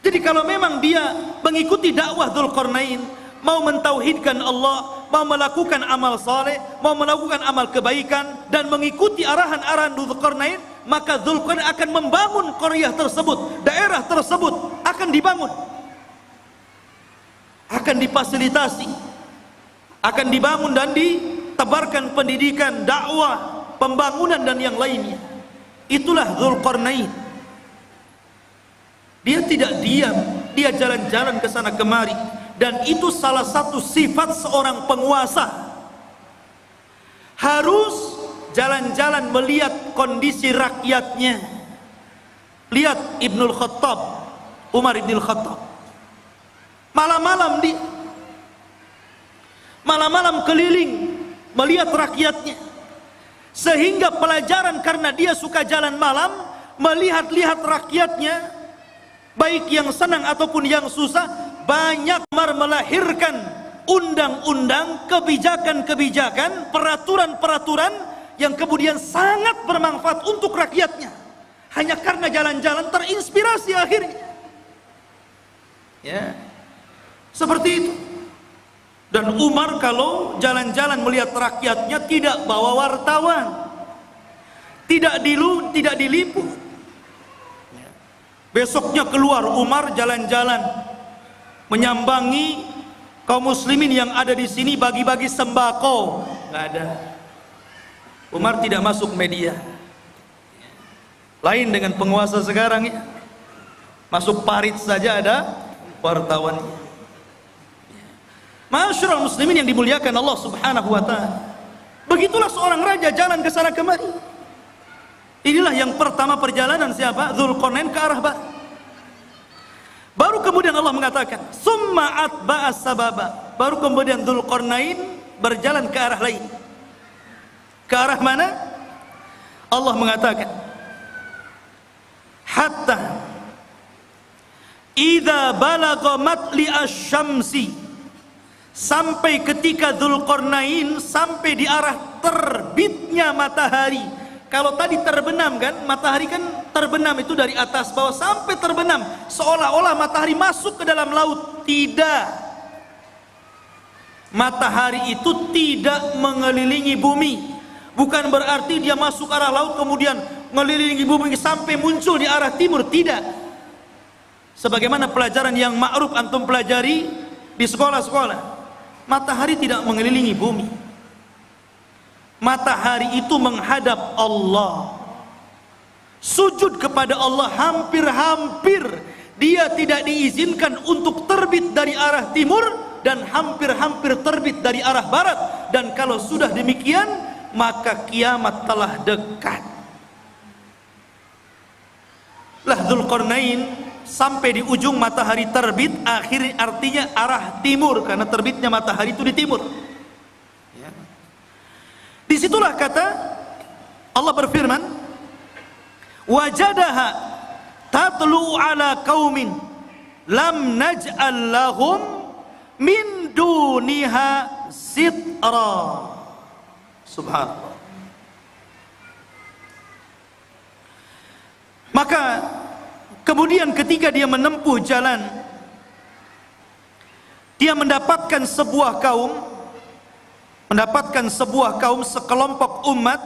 Jadi kalau memang dia mengikuti dakwah Dzulqarnain, mau mentauhidkan Allah, mau melakukan amal saleh, mau melakukan amal kebaikan, dan mengikuti arahan-arahan Dzulqarnain, maka Dzulqarnain akan membangun qaryah tersebut, daerah tersebut akan dibangun, akan difasilitasi, akan dibangun dan ditebarkan pendidikan, dakwah, pembangunan dan yang lainnya. Itulah Dzulqarnain. Dia tidak diam, dia jalan-jalan ke sana kemari, dan itu salah satu sifat seorang penguasa. Harus jalan-jalan melihat kondisi rakyatnya. Lihat Ibnul Khattab, Umar Ibnul Khattab, malam-malam malam-malam keliling melihat rakyatnya, sehingga pelajaran, karena dia suka jalan malam melihat-lihat rakyatnya, baik yang senang ataupun yang susah, banyak melahirkan undang-undang, kebijakan-kebijakan, peraturan-peraturan yang kemudian sangat bermanfaat untuk rakyatnya, hanya karena jalan-jalan terinspirasi akhirnya. Ya, seperti itu. Dan Umar kalau jalan-jalan melihat rakyatnya tidak bawa wartawan, tidak diliput. Besoknya keluar Umar jalan-jalan menyambangi kaum muslimin yang ada di sini, bagi-bagi sembako. Nggak ada. Umar tidak masuk media. Lain dengan penguasa sekarang ya. Masuk parit saja ada wartawannya. Masyarul muslimin yang dimuliakan Allah Subhanahu wa taala. Begitulah seorang raja jalan ke sana kemari. Inilah yang pertama perjalanan siapa? Dzulqarnain ke arah barat. Baru kemudian Allah mengatakan, summa atba'a sababa. Baru kemudian Dzulqarnain berjalan ke arah lain. Ke arah mana? Allah mengatakan, hatta idza balagha matli asy-syamsi sampai ketika Dzulqarnain sampai di arah terbitnya matahari. Kalau tadi terbenam kan, matahari kan terbenam itu dari atas bawah sampai terbenam, seolah-olah matahari masuk ke dalam laut. Tidak. Matahari itu tidak mengelilingi bumi. Bukan berarti dia masuk arah laut kemudian mengelilingi bumi sampai muncul di arah timur. Tidak. Sebagaimana pelajaran yang ma'ruf antum pelajari di sekolah-sekolah. Matahari tidak mengelilingi bumi. Matahari itu menghadap Allah. Sujud kepada Allah hampir-hampir dia tidak diizinkan untuk terbit dari arah timur dan hampir-hampir terbit dari arah barat. Dan kalau sudah demikian, maka kiamat telah dekat. Lah Dzulqarnain sampai di ujung matahari terbit, akhirnya artinya arah timur, karena terbitnya matahari itu di timur. Ya. Disitulah kata Allah berfirman, wajadaha tatlu ala qaumin lam naj'al lahum min duniha sitra. Subhanallah. Maka kemudian ketika dia menempuh jalan, dia mendapatkan sebuah kaum, sekelompok umat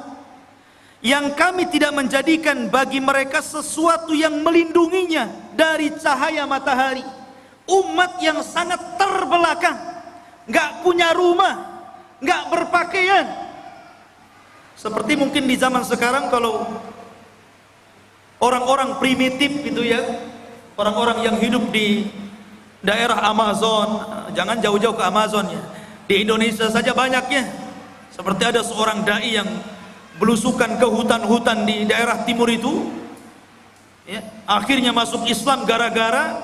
yang kami tidak menjadikan bagi mereka sesuatu yang melindunginya dari cahaya matahari. Umat yang sangat terbelakang, nggak punya rumah, nggak berpakaian. Seperti mungkin di zaman sekarang kalau orang-orang primitif gitu ya, orang-orang yang hidup di daerah Amazon, jangan jauh-jauh ke Amazon ya, di Indonesia saja banyaknya. Seperti ada seorang dai yang belusukan ke hutan-hutan di daerah timur itu ya, akhirnya masuk Islam gara-gara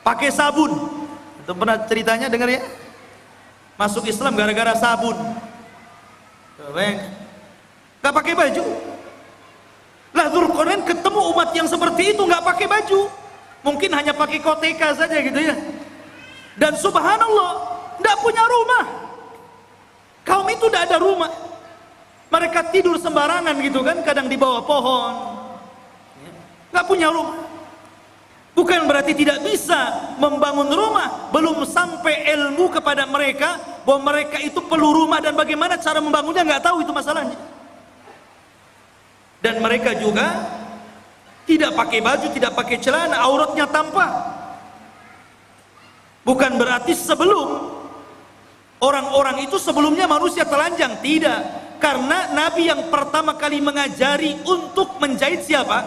pakai sabun. Itu pernah ceritanya dengar ya? Masuk Islam gara-gara sabun. Gak pakai baju. Lah Dzulqarnain ketemu umat yang seperti itu nggak pakai baju, mungkin hanya pakai koteka saja gitu ya. Dan subhanallah, nggak punya rumah. Kaum itu tidak ada rumah. Mereka tidur sembarangan gitu kan, kadang di bawah pohon. Nggak punya rumah. Bukan berarti tidak bisa membangun rumah, belum sampai ilmu kepada mereka bahwa mereka itu perlu rumah dan bagaimana cara membangunnya nggak tahu, itu masalahnya. Dan mereka juga tidak pakai baju, tidak pakai celana, auratnya tampak. Bukan berarti sebelum orang-orang itu sebelumnya manusia telanjang, tidak. Karena Nabi yang pertama kali mengajari untuk menjahit siapa?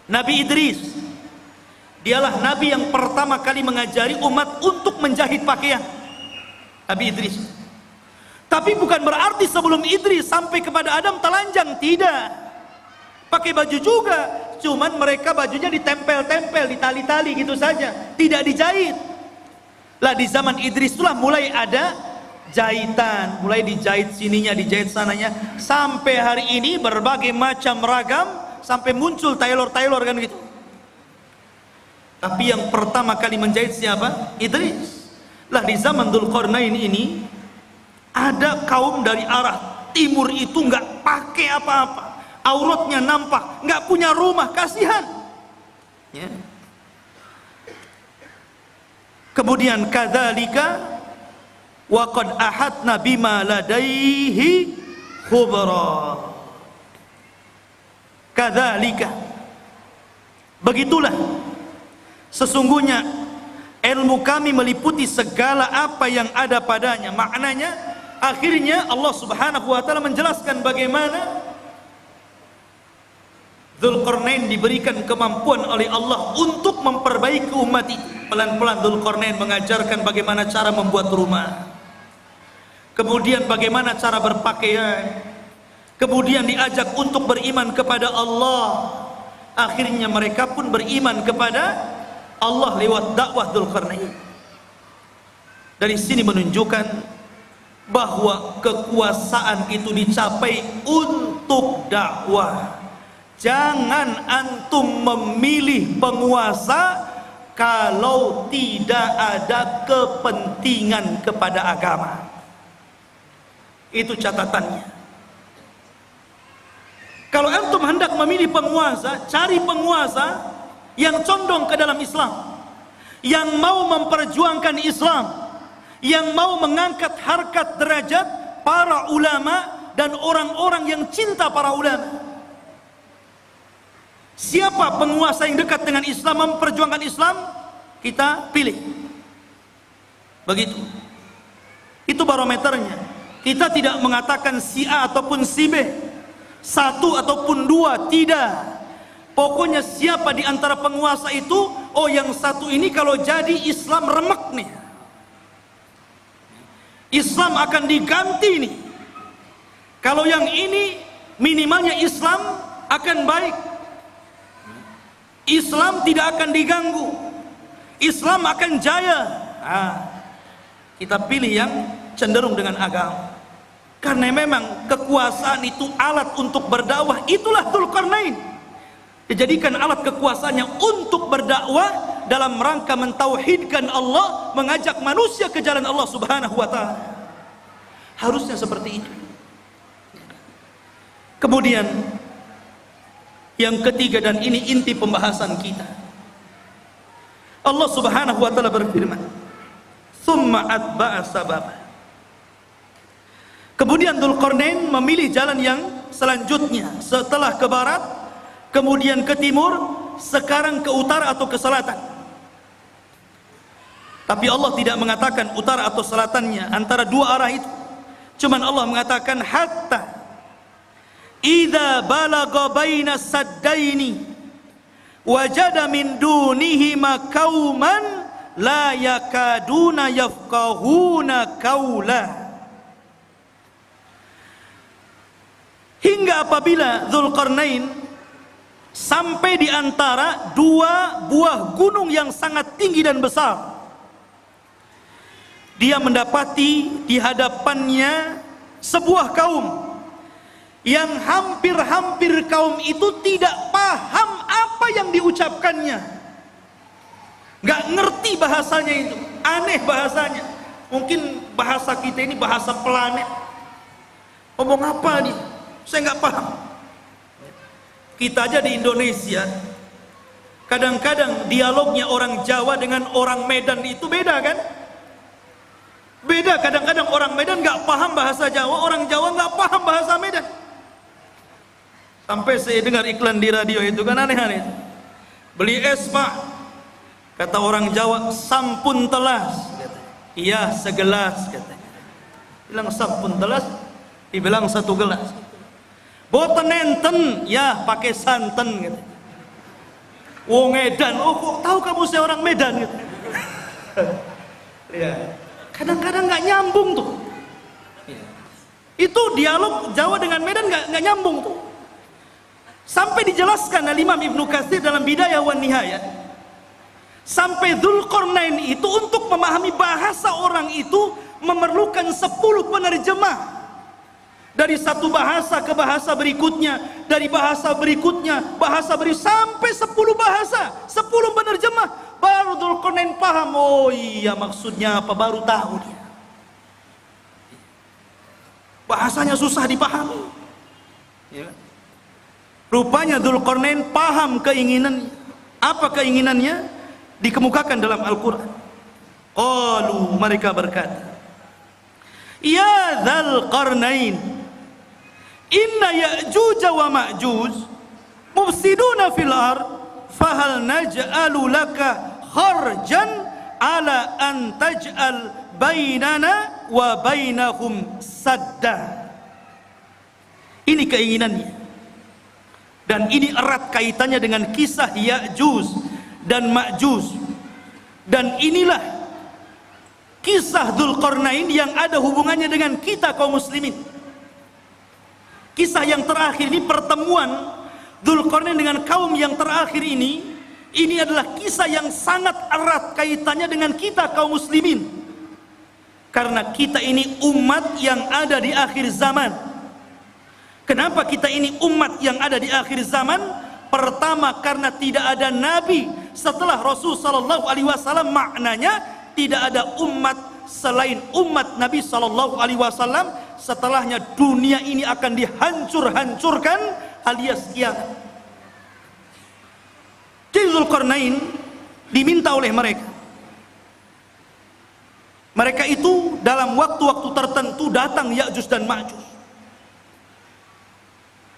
Nabi Idris. Dialah Nabi yang pertama kali mengajari umat untuk menjahit pakaian. Nabi Idris. Tapi bukan berarti sebelum Idris sampai kepada Adam telanjang, tidak. Pakai baju juga, cuman mereka bajunya ditempel-tempel, ditali-tali gitu saja, tidak dijahit. Lah di zaman Idris itulah mulai ada jahitan, mulai dijahit sininya, dijahit sananya, sampai hari ini berbagai macam ragam, sampai muncul tailor-tailor kan gitu. Tapi yang pertama kali menjahit siapa? Idris. Lah di zaman Dzulqarnain ini ada kaum dari arah timur itu nggak pakai apa-apa, auratnya nampak, nggak punya rumah, kasihan. Ya. Kemudian kadzalika wa qad ahadna bima ladaihi khubra. Kadzalika, begitulah sesungguhnya ilmu kami meliputi segala apa yang ada padanya. Maknanya akhirnya Allah Subhanahu wa taala menjelaskan bagaimana Dzulqarnain diberikan kemampuan oleh Allah untuk memperbaiki umat itu. Pelan-pelan Dzulqarnain mengajarkan bagaimana cara membuat rumah, kemudian bagaimana cara berpakaian, kemudian diajak untuk beriman kepada Allah. Akhirnya mereka pun beriman kepada Allah lewat dakwah Dzulqarnain. Dari sini menunjukkan bahwa kekuasaan itu dicapai untuk dakwah. Jangan antum memilih penguasa kalau tidak ada kepentingan kepada agama. Itu catatannya. Kalau antum hendak memilih penguasa, cari penguasa yang condong ke dalam Islam, yang mau memperjuangkan Islam, yang mau mengangkat harkat derajat para ulama dan orang-orang yang cinta para ulama. Siapa penguasa yang dekat dengan Islam, memperjuangkan Islam, kita pilih. Begitu. Itu barometernya. Kita tidak mengatakan si A ataupun si B, satu ataupun dua, tidak. Pokoknya siapa di antara penguasa itu, oh yang satu ini kalau jadi Islam remek nih, Islam akan diganti nih. Kalau yang ini minimalnya Islam akan baik, Islam tidak akan diganggu, Islam akan jaya. Kita pilih yang cenderung dengan agama. Karena memang kekuasaan itu alat untuk berdakwah. Itulah Dzulqarnain, dijadikan alat kekuasaannya untuk berdakwah dalam rangka mentauhidkan Allah, mengajak manusia ke jalan Allah Subhanahu wa ta'ala. Harusnya seperti itu. Kemudian yang ketiga, dan ini inti pembahasan kita, Allah Subhanahu wa ta'ala berfirman, "Tsumma atba'a sababa." Kemudian Dzulqarnain memilih jalan yang selanjutnya, setelah ke barat, kemudian ke timur, sekarang ke utara atau ke selatan. Tapi Allah tidak mengatakan utara atau selatannya, antara dua arah itu. Cuman Allah mengatakan hatta idza balagha baina saddaini wajada min dunihima qauman la yakaduna yafqahuna qaula. Hingga apabila Dzulqarnain sampai di antara dua buah gunung yang sangat tinggi dan besar, dia mendapati di hadapannya sebuah kaum yang hampir-hampir kaum itu tidak paham apa yang diucapkannya, nggak ngerti bahasanya itu, aneh bahasanya. Mungkin bahasa kita ini bahasa planet, ngomong apa nih, saya nggak paham. Kita aja di Indonesia, kadang-kadang dialognya orang Jawa dengan orang Medan itu beda kan? Beda, kadang-kadang orang Medan nggak paham bahasa Jawa, orang Jawa nggak paham bahasa Medan. Sampai saya dengar iklan di radio itu kan aneh-aneh. Beli es pak, kata orang Jawa, sampun telas. Iya segelas katanya. Bilang sampun telas, dibilang satu gelas. Boten enten, ya pakai santen gitu. Wong Medan, oh kok tahu kamu saya orang Medan gitu. Ya, kadang-kadang nggak nyambung tuh. Itu dialog Jawa dengan Medan nggak nyambung tuh. Sampai dijelaskan oleh Imam Ibnu Katsir dalam Bidayah wan Nihayah, sampai Dzulqarnain itu untuk memahami bahasa orang itu memerlukan 10 penerjemah. Dari satu bahasa ke bahasa berikutnya, dari bahasa berikutnya, sampai 10 bahasa, 10 penerjemah, baru Dzulqarnain paham. Oh iya maksudnya apa, baru tahu dia. Bahasanya susah dipahami. Ya. Rupanya Dzulqarnain paham keinginannya. Apa keinginannya? Dikemukakan dalam Al-Quran. Qalu, mereka berkata, ya Dzulqarnain, inna Ya'juj wa Ma'juj mufsiduna fil ard fahal naj'alu laka kharjan ala an taj'al bainana wa bainahum sadda. Ini keinginannya, dan ini erat kaitannya dengan kisah Ya'juj dan Ma'juj. Dan inilah kisah Dzulqarnain yang ada hubungannya dengan kita kaum muslimin. Kisah yang terakhir ini, pertemuan Dzulqarnain dengan kaum yang terakhir ini adalah kisah yang sangat erat kaitannya dengan kita kaum muslimin. Karena kita ini umat yang ada di akhir zaman. Kenapa kita ini umat yang ada di akhir zaman? Pertama, karena tidak ada nabi setelah Rasul sallallahu alaihi wasallam, maknanya tidak ada umat selain umat Nabi sallallahu alaihi wasallam setelahnya dunia ini akan dihancur-hancurkan alias kiamat. Jadi Dzulqarnain diminta oleh mereka itu dalam waktu-waktu tertentu datang Ya'juj dan Ma'juj.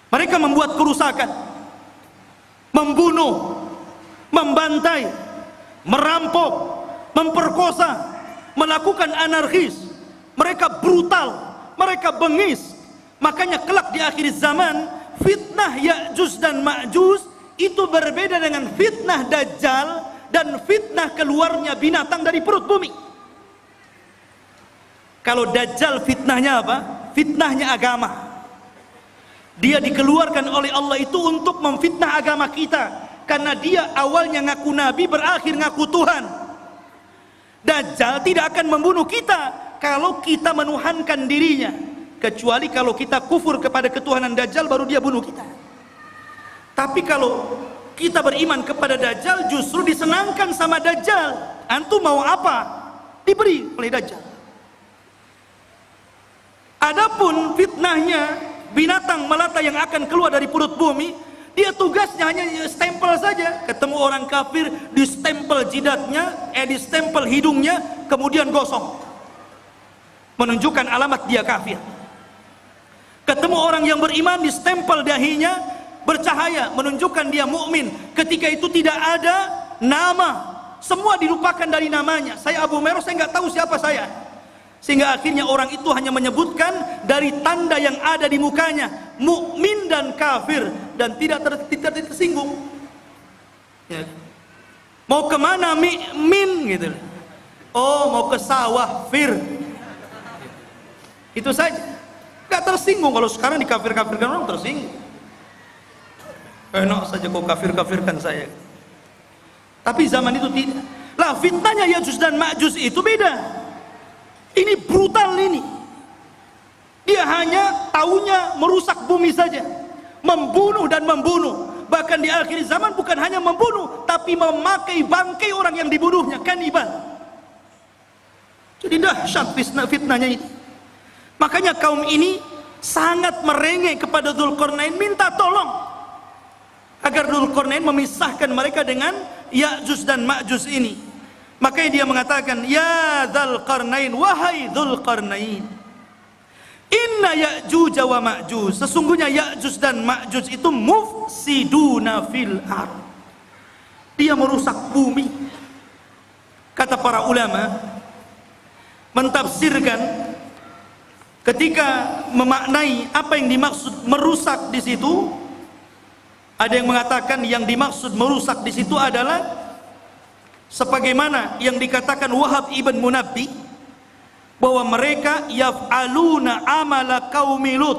Mereka membuat kerusakan, membunuh, membantai, merampok, memperkosa, melakukan anarkis. Mereka brutal, mereka bengis. Makanya kelak di akhir zaman, fitnah Ya'juj dan Ma'juj itu berbeda dengan fitnah Dajjal dan fitnah keluarnya binatang dari perut bumi. Kalau Dajjal fitnahnya apa? Fitnahnya agama. Dia dikeluarkan oleh Allah itu untuk memfitnah agama kita, karena dia awalnya ngaku nabi, berakhir ngaku Tuhan. Dajjal tidak akan membunuh kita kalau kita menuhankan dirinya, kecuali kalau kita kufur kepada ketuhanan Dajjal, baru dia bunuh kita. Tapi kalau kita beriman kepada Dajjal, justru disenangkan sama Dajjal. Antum mau apa? Diberi oleh Dajjal. Adapun fitnahnya binatang melata yang akan keluar dari perut bumi, dia tugasnya hanya stempel saja. Ketemu orang kafir, distempel jidatnya, distempel hidungnya, kemudian gosong, menunjukkan alamat dia kafir. Ketemu orang yang beriman, distempel dahinya, bercahaya, menunjukkan dia mukmin. Ketika itu tidak ada nama, semua dilupakan dari namanya. Saya Abu Meros, saya nggak tahu siapa saya. Sehingga akhirnya orang itu hanya menyebutkan dari tanda yang ada di mukanya, mukmin dan kafir, dan tidak tersinggung. Ya. Mau kemana min gitu? Oh, mau ke sawah fir. Itu saja. Gak tersinggung. Kalau sekarang dikafir-kafirkan orang tersinggung. Enak saja kau kafir-kafirkan saya. Tapi zaman itu tidak. Lah fitnahnya Ya'juj dan Ma'juj itu beda. Ini brutal ini. Dia hanya taunya merusak bumi saja, membunuh dan membunuh. Bahkan di akhir zaman bukan hanya membunuh, tapi memakai bangkai orang yang dibunuhnya, kanibal. Jadi dahsyat fitnahnya ini. Makanya kaum ini sangat merengek kepada Dzulqarnain, minta tolong agar Dzulqarnain memisahkan mereka dengan Ya'juj dan Ma'juj ini. Makanya dia mengatakan, ya Dzulqarnain, wahai Dzulqarnain, inna Ya'juj wa Ma'juj, sesungguhnya Ya'juj dan Ma'juj itu mufsiduna fil ard, dia merusak bumi. Kata para ulama mentafsirkan ketika memaknai apa yang dimaksud merusak di situ, ada yang mengatakan yang dimaksud merusak di situ adalah sebagaimana yang dikatakan Wahab ibn Munabbi, bahwa mereka yaf'aluna amala qaumi Lut.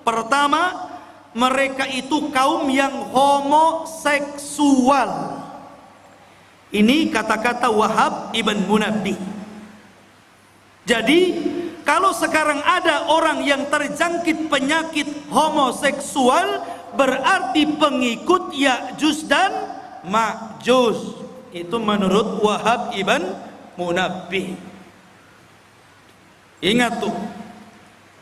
Pertama, mereka itu kaum yang homoseksual. Ini kata-kata Wahab ibn Munabbi. Jadi kalau sekarang ada orang yang terjangkit penyakit homoseksual, berarti pengikut Ya'juj dan Ma'juj. Itu menurut Wahab ibn Munabbi. Ingat tuh,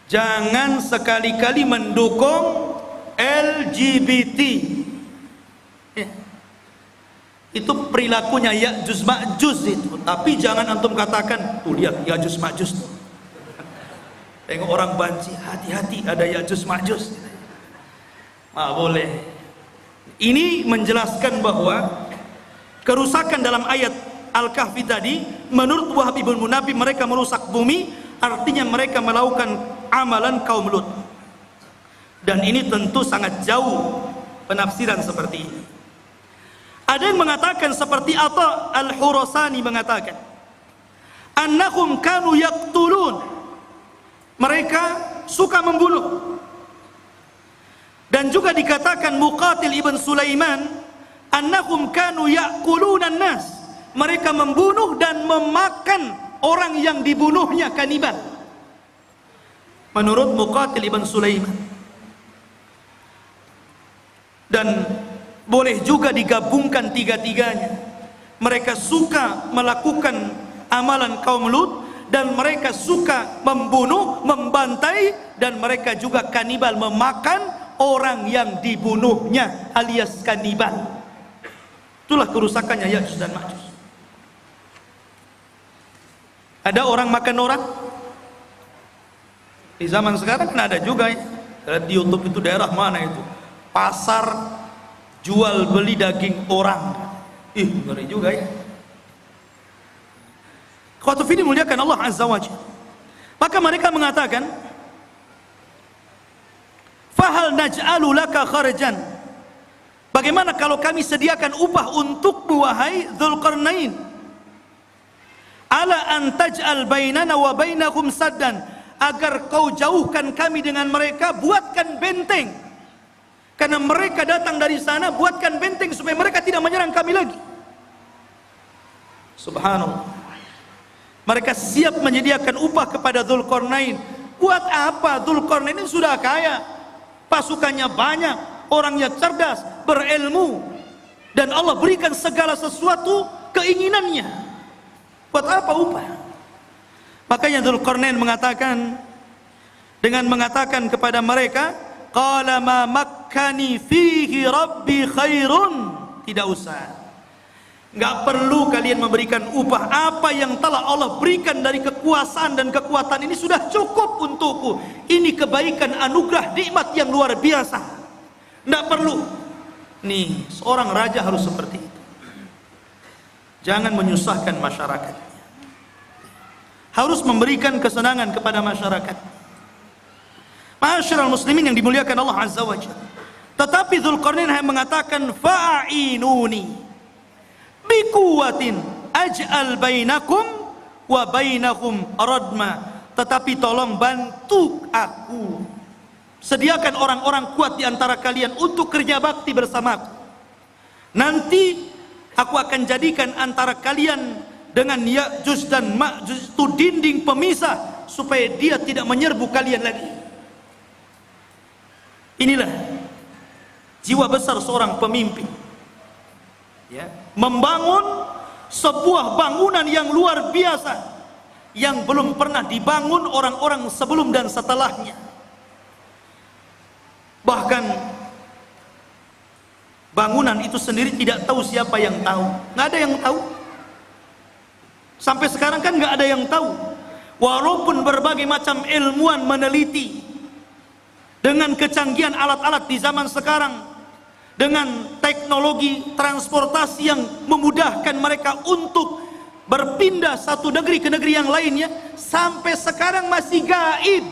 jangan sekali-kali mendukung LGBT. Itu perilakunya Ya'juj Ma'juj itu. Tapi jangan antum katakan, tuh lihat Ya'juj Ma'juj tuh. Tengok orang banci, hati-hati ada Ya'juj Ma'juj. Boleh. Ini menjelaskan bahwa kerusakan dalam ayat Al-Kahfi tadi, menurut Wahab ibn Munabbi, mereka merusak bumi, artinya mereka melakukan amalan kaum Lut. Dan ini tentu sangat jauh penafsiran seperti ini. Ada yang mengatakan seperti Atha Al-Khurasani mengatakan, annahum kanu yaqtulun, mereka suka membunuh. Dan juga dikatakan Muqatil ibn Sulaiman, annahum kanu ya'kulunan nas, mereka membunuh dan memakan orang yang dibunuhnya, kanibal. Menurut Muqatil ibn Sulaiman. Dan boleh juga digabungkan tiga-tiganya. mereka suka melakukan amalan kaum Lut, dan mereka suka membunuh, membantai, dan mereka juga kanibal, memakan orang yang dibunuhnya alias kanibal. Itulah kerusakannya Ya'juj dan Ma'juj. Ada orang makan orang? Di zaman sekarang kan ada juga ya. Di YouTube itu daerah mana itu? Pasar jual beli daging orang. Ngeri juga ya. Khotufini muliakan Allah Azza wa Jalla. Maka mereka mengatakan, fahal naj'alu laka kharjan, bagaimana kalau kami sediakan upah untukmu wahai Dzulqarnain, ala an taj'al bainana wa bainahum saddan, agar kau jauhkan kami dengan mereka, buatkan benteng, karena mereka datang dari sana, buatkan benteng supaya mereka tidak menyerang kami lagi. Subhanallah. Mereka siap menyediakan upah kepada Dzulqarnain. Buat apa? Dzulqarnain ini sudah kaya, pasukannya banyak, orangnya cerdas, berilmu, dan Allah berikan segala sesuatu keinginannya. Buat apa upah? Makanya Dzulqarnain mengatakan, dengan mengatakan kepada mereka, qala ma makkani fihi rabbi khairun, tidak usah, nggak perlu kalian memberikan upah. Apa yang telah Allah berikan dari kekuasaan dan kekuatan ini sudah cukup untukku. Ini kebaikan, anugerah, nikmat yang luar biasa. Nggak perlu. Nih, seorang raja harus seperti itu. Jangan menyusahkan masyarakat. Harus memberikan kesenangan kepada masyarakat. Ma'asyiral muslimin yang dimuliakan Allah Azza wa Jalla. Tetapi Dzulqarnain hanya mengatakan, fa'inuni bikuwatin aj'al bainakum wa bainahum radma, tetapi tolong bantu aku, sediakan orang-orang kuat di antara kalian untuk kerja bakti bersamaku. Nanti aku akan jadikan antara kalian dengan Ya'juj dan Ma'juj itu dinding pemisah, supaya dia tidak menyerbu kalian lagi. Inilah jiwa besar seorang pemimpin, ya, membangun sebuah bangunan yang luar biasa yang belum pernah dibangun orang-orang sebelum dan setelahnya. Bahkan bangunan itu sendiri tidak tahu siapa yang tahu, nggak ada yang tahu. Sampai sekarang kan nggak ada yang tahu, walaupun berbagai macam ilmuwan meneliti dengan kecanggihan alat-alat di zaman sekarang, dengan teknologi transportasi yang memudahkan mereka untuk berpindah satu negeri ke negeri yang lainnya, sampai sekarang masih gaib,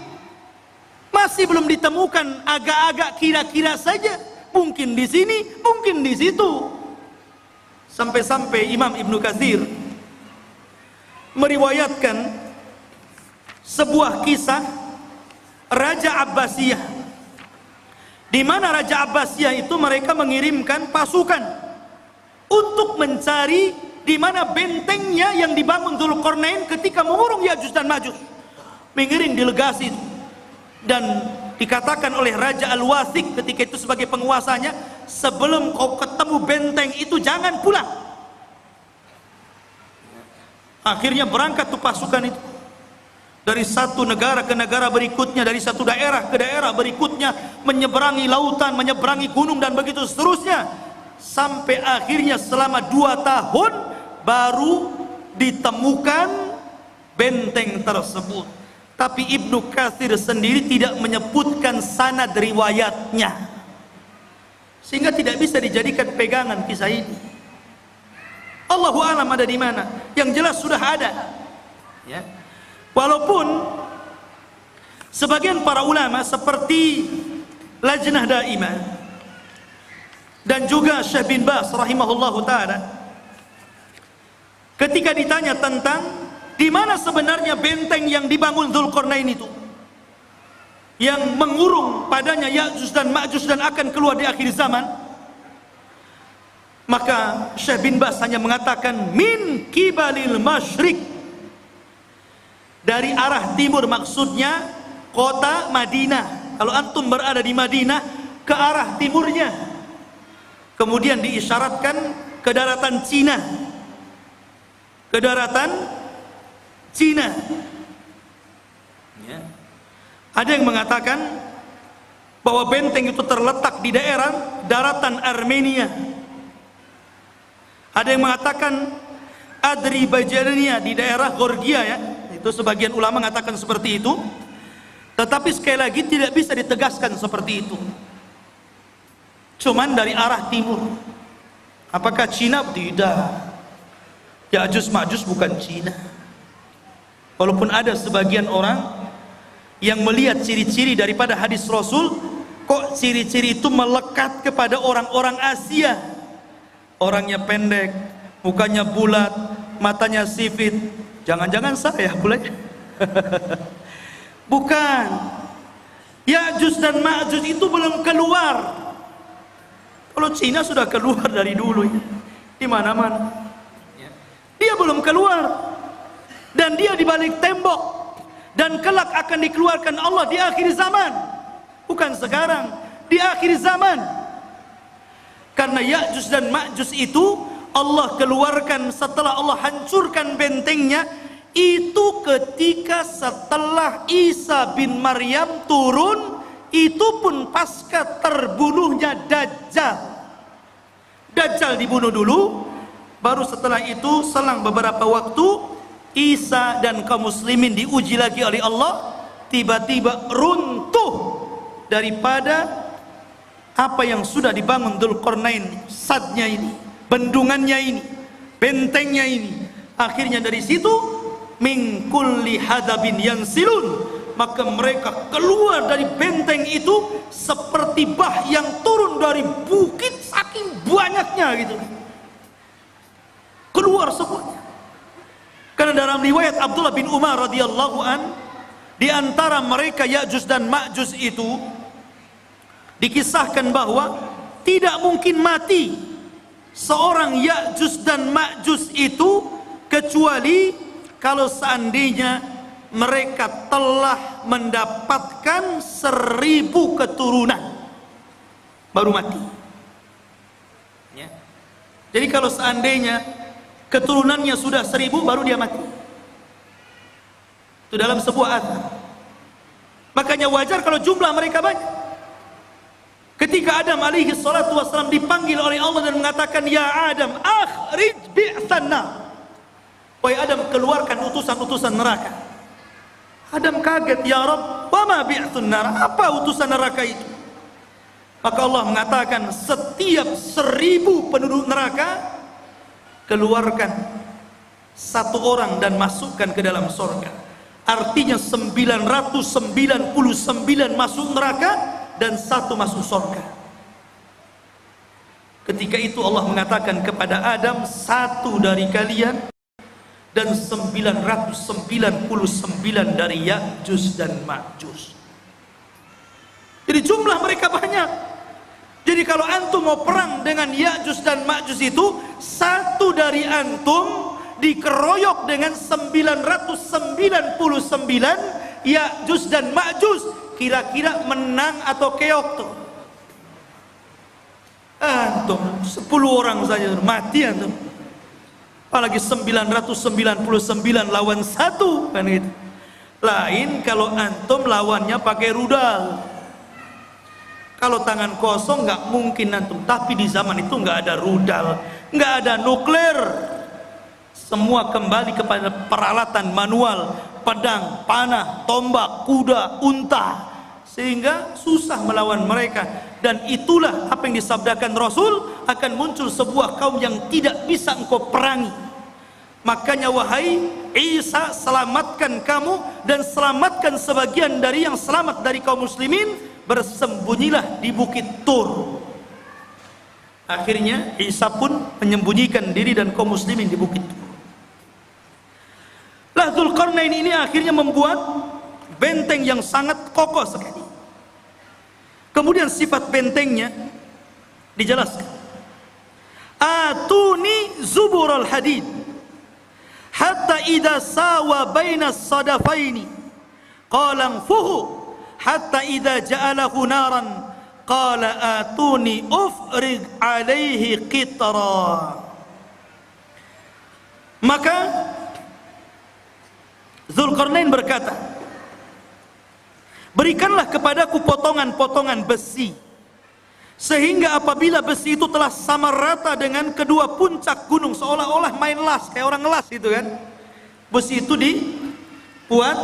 masih belum ditemukan, agak-agak kira-kira saja, mungkin di sini, mungkin di situ. Sampai-sampai Imam Ibnu Katsir meriwayatkan sebuah kisah Raja Abbasiyah, di mana Raja Abbasiyah itu mereka mengirimkan pasukan untuk mencari di mana bentengnya yang dibangun Dzulqarnain ketika mengurung Ya'juj dan Ma'juj. Mengirim delegasi itu, dan dikatakan oleh Raja Al-Wathiq ketika itu sebagai penguasanya, sebelum kau ketemu benteng itu jangan pulang. Akhirnya berangkat tuh pasukan itu dari satu negara ke negara berikutnya, dari satu daerah ke daerah berikutnya, menyeberangi lautan, menyeberangi gunung, dan begitu seterusnya, sampai akhirnya selama 2 tahun baru ditemukan benteng tersebut. Tapi Ibnu Katsir sendiri tidak menyebutkan sanad riwayatnya, sehingga tidak bisa dijadikan pegangan kisah ini. Allahu a'lam ada di mana. Yang jelas sudah ada, ya. Walaupun sebagian para ulama seperti Lajnah Daimah dan juga Syekh bin Baz rahimahullahu taala, ketika ditanya tentang di mana sebenarnya benteng yang dibangun Dzulqarnain itu, yang mengurung padanya Ya'juj dan Ma'juj dan akan keluar di akhir zaman, maka Syekh bin Baz hanya mengatakan min kibalil masyriq, dari arah timur, maksudnya kota Madinah. Kalau antum berada di Madinah, ke arah timurnya. Kemudian diisyaratkan ke daratan Cina, ke daratan Cina. Ya. Ada yang mengatakan bahwa benteng itu terletak di daerah daratan Armenia. Ada yang mengatakan Azerbaijan di daerah Georgia, ya. Itu sebagian ulama mengatakan seperti itu. Tetapi sekali lagi tidak bisa ditegaskan seperti itu. Cuman dari arah timur. Apakah Cina? Tidak. Ya'juj Ma'juj bukan Cina. Walaupun ada sebagian orang yang melihat ciri-ciri daripada hadis Rasul, kok ciri-ciri itu melekat kepada orang-orang Asia. Orangnya pendek, mukanya bulat, matanya sipit. Jangan-jangan saya pula. Bukan. Ya'juj dan Ma'juj itu belum keluar. Kalau Cina sudah keluar dari dulu, ya. Di mana-mana. Dia belum keluar. Dan dia di balik tembok, dan kelak akan dikeluarkan Allah di akhir zaman, bukan sekarang, di akhir zaman. Karena Ya'juj dan Ma'juj itu Allah keluarkan setelah Allah hancurkan bentengnya, itu ketika setelah Isa bin Maryam turun, itu pun pasca terbunuhnya Dajjal. Dajjal dibunuh dulu, baru setelah itu selang beberapa waktu Isa dan kaum muslimin diuji lagi oleh Allah, tiba-tiba runtuh daripada apa yang sudah dibangun Dzulqarnain, sadnya ini, bendungannya ini, bentengnya ini. Akhirnya dari situ min kulli hadabin yansilun, maka mereka keluar dari benteng itu seperti bah yang turun dari bukit, saking banyaknya gitu. Keluar semuanya. Karena dalam riwayat Abdullah bin Umar radhiyallahu an, di antara mereka Ya'juj dan Ma'juj itu dikisahkan bahwa tidak mungkin mati seorang Ya'juj dan Ma'juj itu kecuali kalau seandainya mereka telah mendapatkan 1000 keturunan baru mati. Ya. Jadi kalau seandainya keturunannya sudah 1000 baru dia mati. Itu dalam sebuah athar. Makanya wajar kalau jumlah mereka banyak. Ketika Adam alaihi salatu wassalam dipanggil oleh Allah dan mengatakan, ya Adam, akhrij bi'tsan nar. Wahai Adam, keluarkan utusan-utusan neraka. Adam kaget, ya Rabb, wa ma bi'tsun nar? Apa utusan neraka itu? Maka Allah mengatakan, setiap 1000 penduduk neraka keluarkan satu orang dan masukkan ke dalam surga. Artinya 999 masuk neraka dan 1 masuk surga. Ketika itu Allah mengatakan kepada Adam, 1 dari kalian dan 999 dari Ya'juj dan Ma'juj. Jadi jumlah mereka banyak. Jadi kalau antum mau perang dengan Ya'juj dan Ma'juj itu, 1 dari antum dikeroyok dengan 999 Ya'juj dan Ma'juj, kira-kira menang atau keok tuh? Antum 10 orang saja mati antum. Apalagi 999 lawan 1 kan gitu. Lain kalau antum lawannya pakai rudal. Kalau tangan kosong nggak mungkin antum. Tapi di zaman itu nggak ada rudal, nggak ada nuklir. Semua kembali kepada peralatan manual, pedang, panah, tombak, kuda, unta, sehingga susah melawan mereka. Dan itulah apa yang disabdakan Rasul, akan muncul sebuah kaum yang tidak bisa engkau perangi. Makanya wahai Isa, selamatkan kamu dan selamatkan sebagian dari yang selamat dari kaum muslimin, bersembunyilah di bukit Tur. Akhirnya Isa pun menyembunyikan diri dan kaum muslimin di bukit Tur. Dzulqarnain ini akhirnya membuat benteng yang sangat kokoh sekali. Kemudian sifat bentengnya dijelaskan. Atuni zubural hadid hatta idza sawa baina as-sadafaini qala anfuhu hatta idza ja'alahu naran qala atuni ufrig alaihi qitra. Maka Dzulqarnain berkata, berikanlah kepadaku potongan-potongan besi, sehingga apabila besi itu telah sama rata dengan kedua puncak gunung, seolah-olah main las, kayak orang ngelas itu kan. Besi itu dibuat,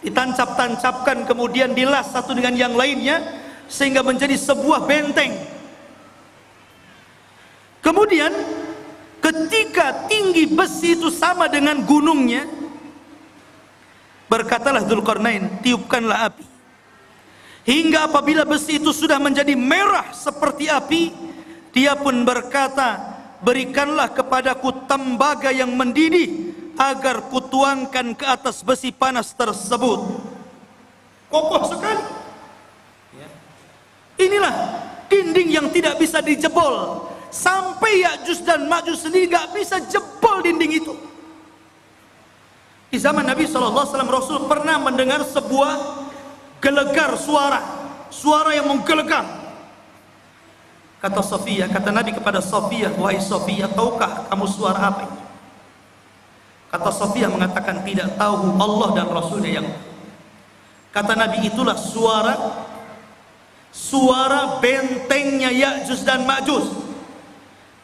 ditancap-tancapkan, kemudian dilas satu dengan yang lainnya, sehingga menjadi sebuah benteng. Kemudian ketika tinggi besi itu sama dengan gunungnya, berkatalah Dzulqarnain, tiupkanlah api, hingga apabila besi itu sudah menjadi merah seperti api. Dia pun berkata, berikanlah kepadaku tembaga yang mendidih, agar kutuangkan ke atas besi panas tersebut. Kokoh sekali. Inilah dinding yang tidak bisa dijebol. Sampai Ya'juj dan Ma'juj sendiri gak bisa jebol dinding itu. Di zaman Nabi SAW, Rasul pernah mendengar sebuah gelegar suara yang menggelegar. Kata Sofia, kata Nabi kepada Sofia, wahai Sofia, tahukah kamu suara apa ini? Kata Sofia mengatakan, tidak tahu, Allah dan Rasulnya yang. Kata Nabi, itulah suara bentengnya Ya'juj dan Ma'juj.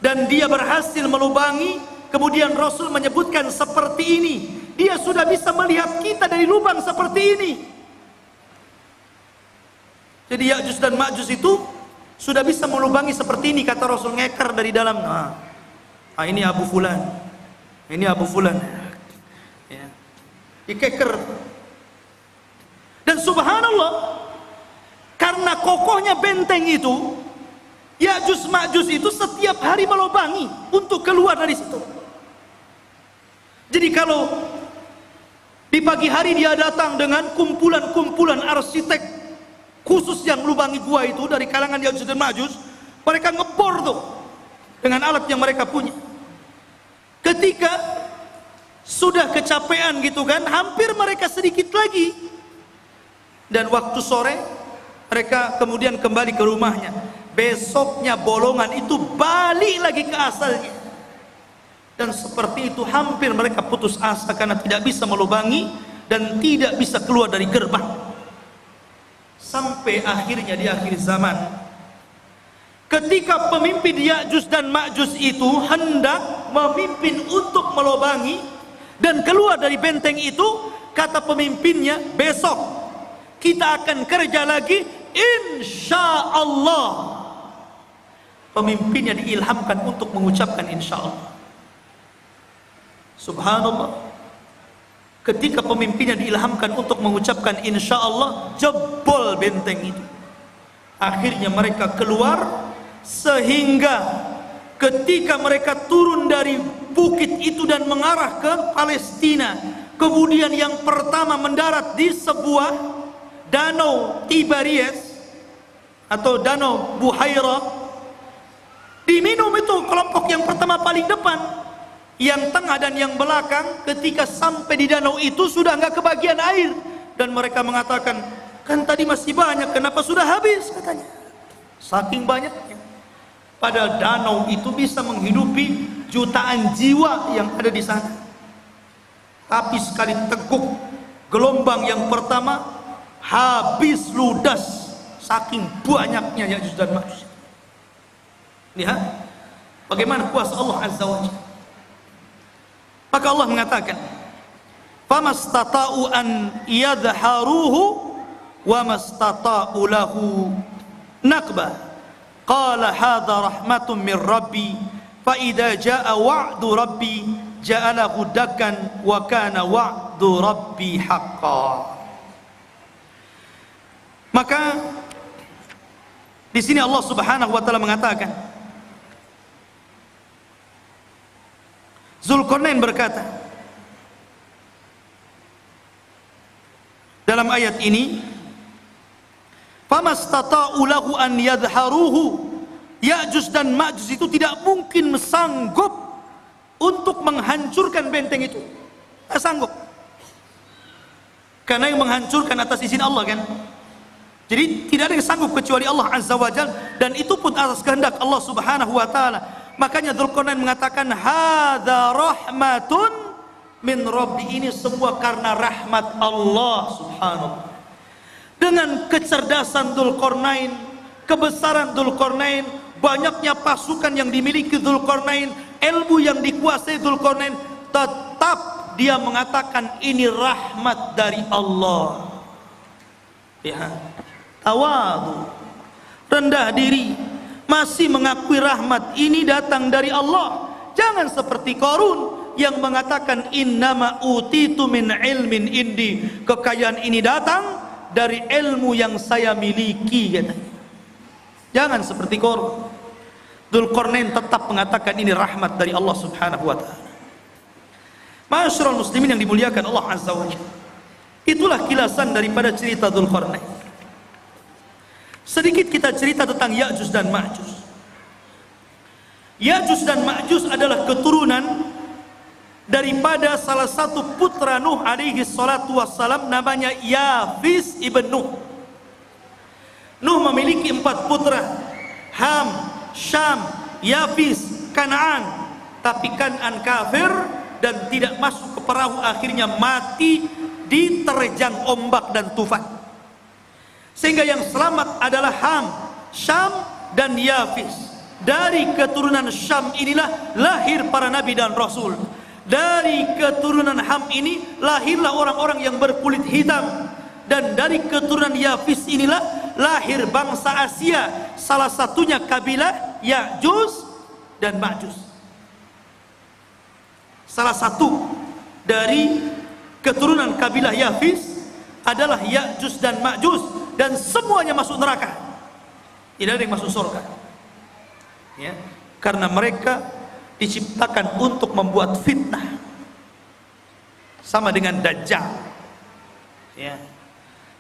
Dan dia berhasil melubangi. Kemudian Rasul menyebutkan seperti ini, dia sudah bisa melihat kita dari lubang seperti ini. Jadi Ya'juj dan Ma'juj itu sudah bisa melubangi seperti ini, kata Rasul, ngeker dari dalam. Ini Abu Fulan, ini Abu Fulan ya. Dikeker. Dan subhanallah, karena kokohnya benteng itu, Ya'juj Ma'juj itu setiap hari melubangi untuk keluar dari situ. Jadi kalau di pagi hari dia datang dengan kumpulan-kumpulan arsitek khusus yang melubangi gua itu dari kalangan Ya'juj dan Ma'juj, mereka ngebor tuh dengan alat yang mereka punya. Ketika sudah kecapean gitu kan, hampir mereka sedikit lagi, dan waktu sore mereka kemudian kembali ke rumahnya. Besoknya bolongan itu balik lagi ke asalnya. Dan seperti itu hampir mereka putus asa karena tidak bisa melubangi dan tidak bisa keluar dari gerbang. Sampai akhirnya di akhir zaman, ketika pemimpin Ya'juj dan Ma'juj itu hendak memimpin untuk melubangi dan keluar dari benteng itu, kata pemimpinnya, besok kita akan kerja lagi, insya Allah. Pemimpinnya diilhamkan untuk mengucapkan insya Allah. Subhanallah, ketika pemimpinnya diilhamkan untuk mengucapkan insya Allah, jebol benteng itu. Akhirnya mereka keluar, sehingga ketika mereka turun dari bukit itu dan mengarah ke Palestina, kemudian yang pertama mendarat di sebuah danau Tiberias atau danau Buhairah. Diminum itu kelompok yang pertama paling depan, yang tengah dan yang belakang. Ketika sampai di danau itu sudah nggak kebagian air, dan mereka mengatakan, kan tadi masih banyak, kenapa sudah habis, katanya. Saking banyaknya. Padahal danau itu bisa menghidupi jutaan jiwa yang ada di sana. Tapi sekali teguk gelombang yang pertama, habis ludas saking banyaknya Ya'juj dan Ma'juj. Lihat bagaimana kuasa Allah Azza wa Jalla. Maka Allah mengatakan, famastata'u an yadharuhu wa mastata'u lahu naqba. Qala hadha rahmatun min rabbi fa idza jaa wa'du rabbi ja'alahu dakkan wa kana wa'du rabbi haqqan. Maka di sini Allah Subhanahu wa taala mengatakan, Dzulqarnain berkata dalam ayat ini, famastata'u lahu an yadharuhu. Ya'juj dan Ma'juj itu tidak mungkin sanggup untuk menghancurkan benteng itu. Tidak sanggup. Karena yang menghancurkan atas izin Allah kan. Jadi tidak ada yang sanggup kecuali Allah Azza wa Jalla, dan itu pun atas kehendak Allah Subhanahu wa taala. Makanya Dzulqarnain mengatakan hadza rahmatun min Rabbi, ini semua karena rahmat Allah subhanahu. Dengan kecerdasan Dzulqarnain, kebesaran Dzulqarnain, banyaknya pasukan yang dimiliki Dzulqarnain, ilmu yang dikuasai Dzulqarnain, tetap dia mengatakan ini rahmat dari Allah. Ya, tawadu, rendah diri, masih mengakui rahmat ini datang dari Allah. Jangan seperti Qarun yang mengatakan innama utitu min ilmin indi, kekayaan ini datang dari ilmu yang saya miliki, katanya. Jangan seperti Qarun. Dzulqarnain tetap mengatakan ini rahmat dari Allah subhanahu wa ta'ala. Ma'asyiral muslimin yang dimuliakan Allah azza wa jalla, itulah kilasan daripada cerita Dzulqarnain. Sedikit kita cerita tentang Ya'juj dan Ma'juj. Ya'juj dan Ma'juj adalah keturunan daripada salah satu putra Nuh alaihi salatu wassalam, namanya Yafis ibn Nuh. Nuh memiliki 4 putra, Ham, Syam, Yafis, Kan'an. Tapi Kan'an kafir dan tidak masuk ke perahu, akhirnya mati diterjang ombak dan tufan. Sehingga yang selamat adalah Ham, Syam dan Yafis. Dari keturunan Syam inilah lahir para nabi dan rasul. Dari keturunan Ham ini lahirlah orang-orang yang berkulit hitam. Dan dari keturunan Yafis inilah lahir bangsa Asia, salah satunya kabilah Ya'juj dan Ma'juj. Salah satu dari keturunan kabilah Yafis adalah Ya'juj dan Ma'juj, dan semuanya masuk neraka. Tidak ada yang masuk surga. Ya, karena mereka diciptakan untuk membuat fitnah, sama dengan Dajjal. Ya.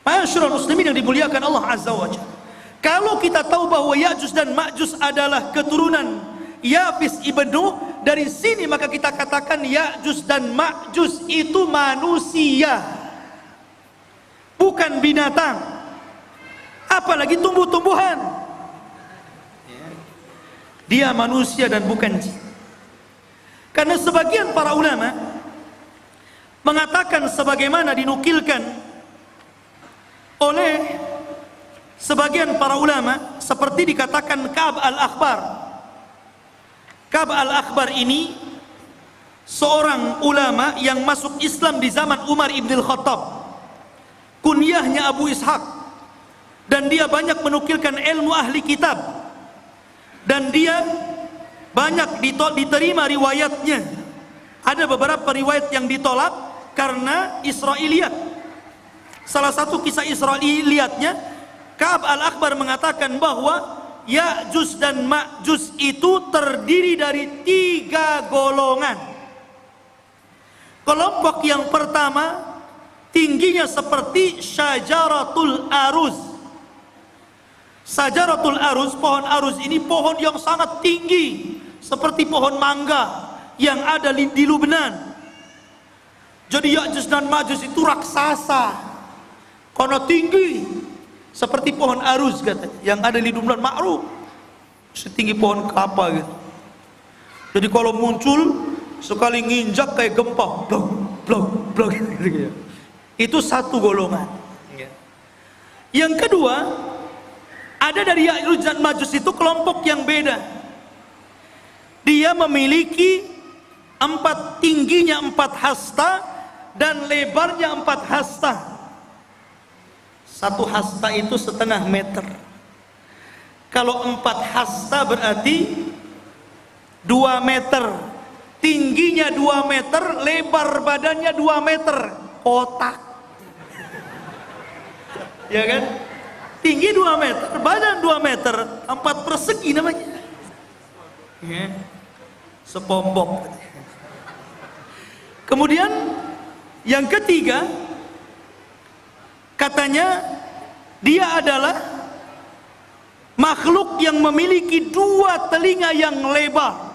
Ma'asyiral muslimin yang dimuliakan Allah azza wa jalla, kalau kita tahu bahwa Ya'juj dan Ma'juj adalah keturunan Yafis ibn Nuh, dari sini maka kita katakan Ya'juj dan Ma'juj itu manusia, bukan binatang, apalagi tumbuh-tumbuhan. Dia manusia dan bukan jin. Karena sebagian para ulama mengatakan, sebagaimana dinukilkan oleh sebagian para ulama, seperti dikatakan Ka'ab al-Akhbar. Ka'ab al-Akhbar ini seorang ulama yang masuk Islam di zaman Umar ibn al-Khattab. Kunyahnya Abu Ishaq, dan dia banyak menukilkan ilmu ahli kitab, dan dia banyak diterima riwayatnya. Ada beberapa riwayat yang ditolak karena Israiliyat. Salah satu kisah Israiliyatnya, Ka'ab al-Akhbar mengatakan bahwa Ya'juj dan Ma'juj itu terdiri dari 3 golongan. Kelompok yang pertama tingginya seperti Syajaratul Aruz. Syajaratul Aruz, pohon aruz ini pohon yang sangat tinggi, seperti pohon mangga yang ada di Lubnan. Jadi Ya'juj dan Ma'juj itu raksasa karena tinggi, seperti pohon aruz katanya, yang ada di Lubnan, ma'ruf, setinggi pohon kelapa gitu. Jadi kalau muncul sekali nginjak kayak gempa, blok blok blok gitu. Itu satu golongan. Yang kedua, ada dari Ya'juj dan Ma'juj itu kelompok yang beda. Dia memiliki tingginya 4 hasta dan lebarnya 4 hasta. 1 hasta itu setengah meter. Kalau 4 hasta berarti 2 meter. Tingginya 2 meter, lebar badannya 2 meter. Kotak. Ya kan? Tinggi 2 meter, badan 2 meter, 4 persegi namanya. Ya. Sepompong. Kemudian yang ketiga, katanya dia adalah makhluk yang memiliki 2 telinga yang lebar.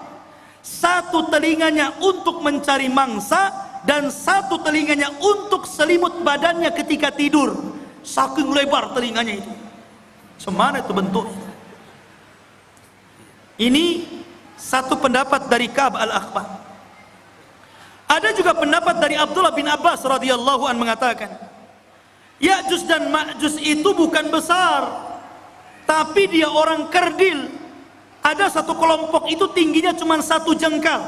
1 telinganya untuk mencari mangsa, dan 1 telinganya untuk selimut badannya ketika tidur. Saking lebar telinganya itu. Semana itu bentuknya. Ini satu pendapat dari Ka'ab al-Akhbar. Ada juga pendapat dari Abdullah bin Abbas radhiyallahu an mengatakan, Ya'juj dan Ma'juj itu bukan besar, tapi dia orang kerdil. Ada satu kelompok itu tingginya cuma 1 jengkal,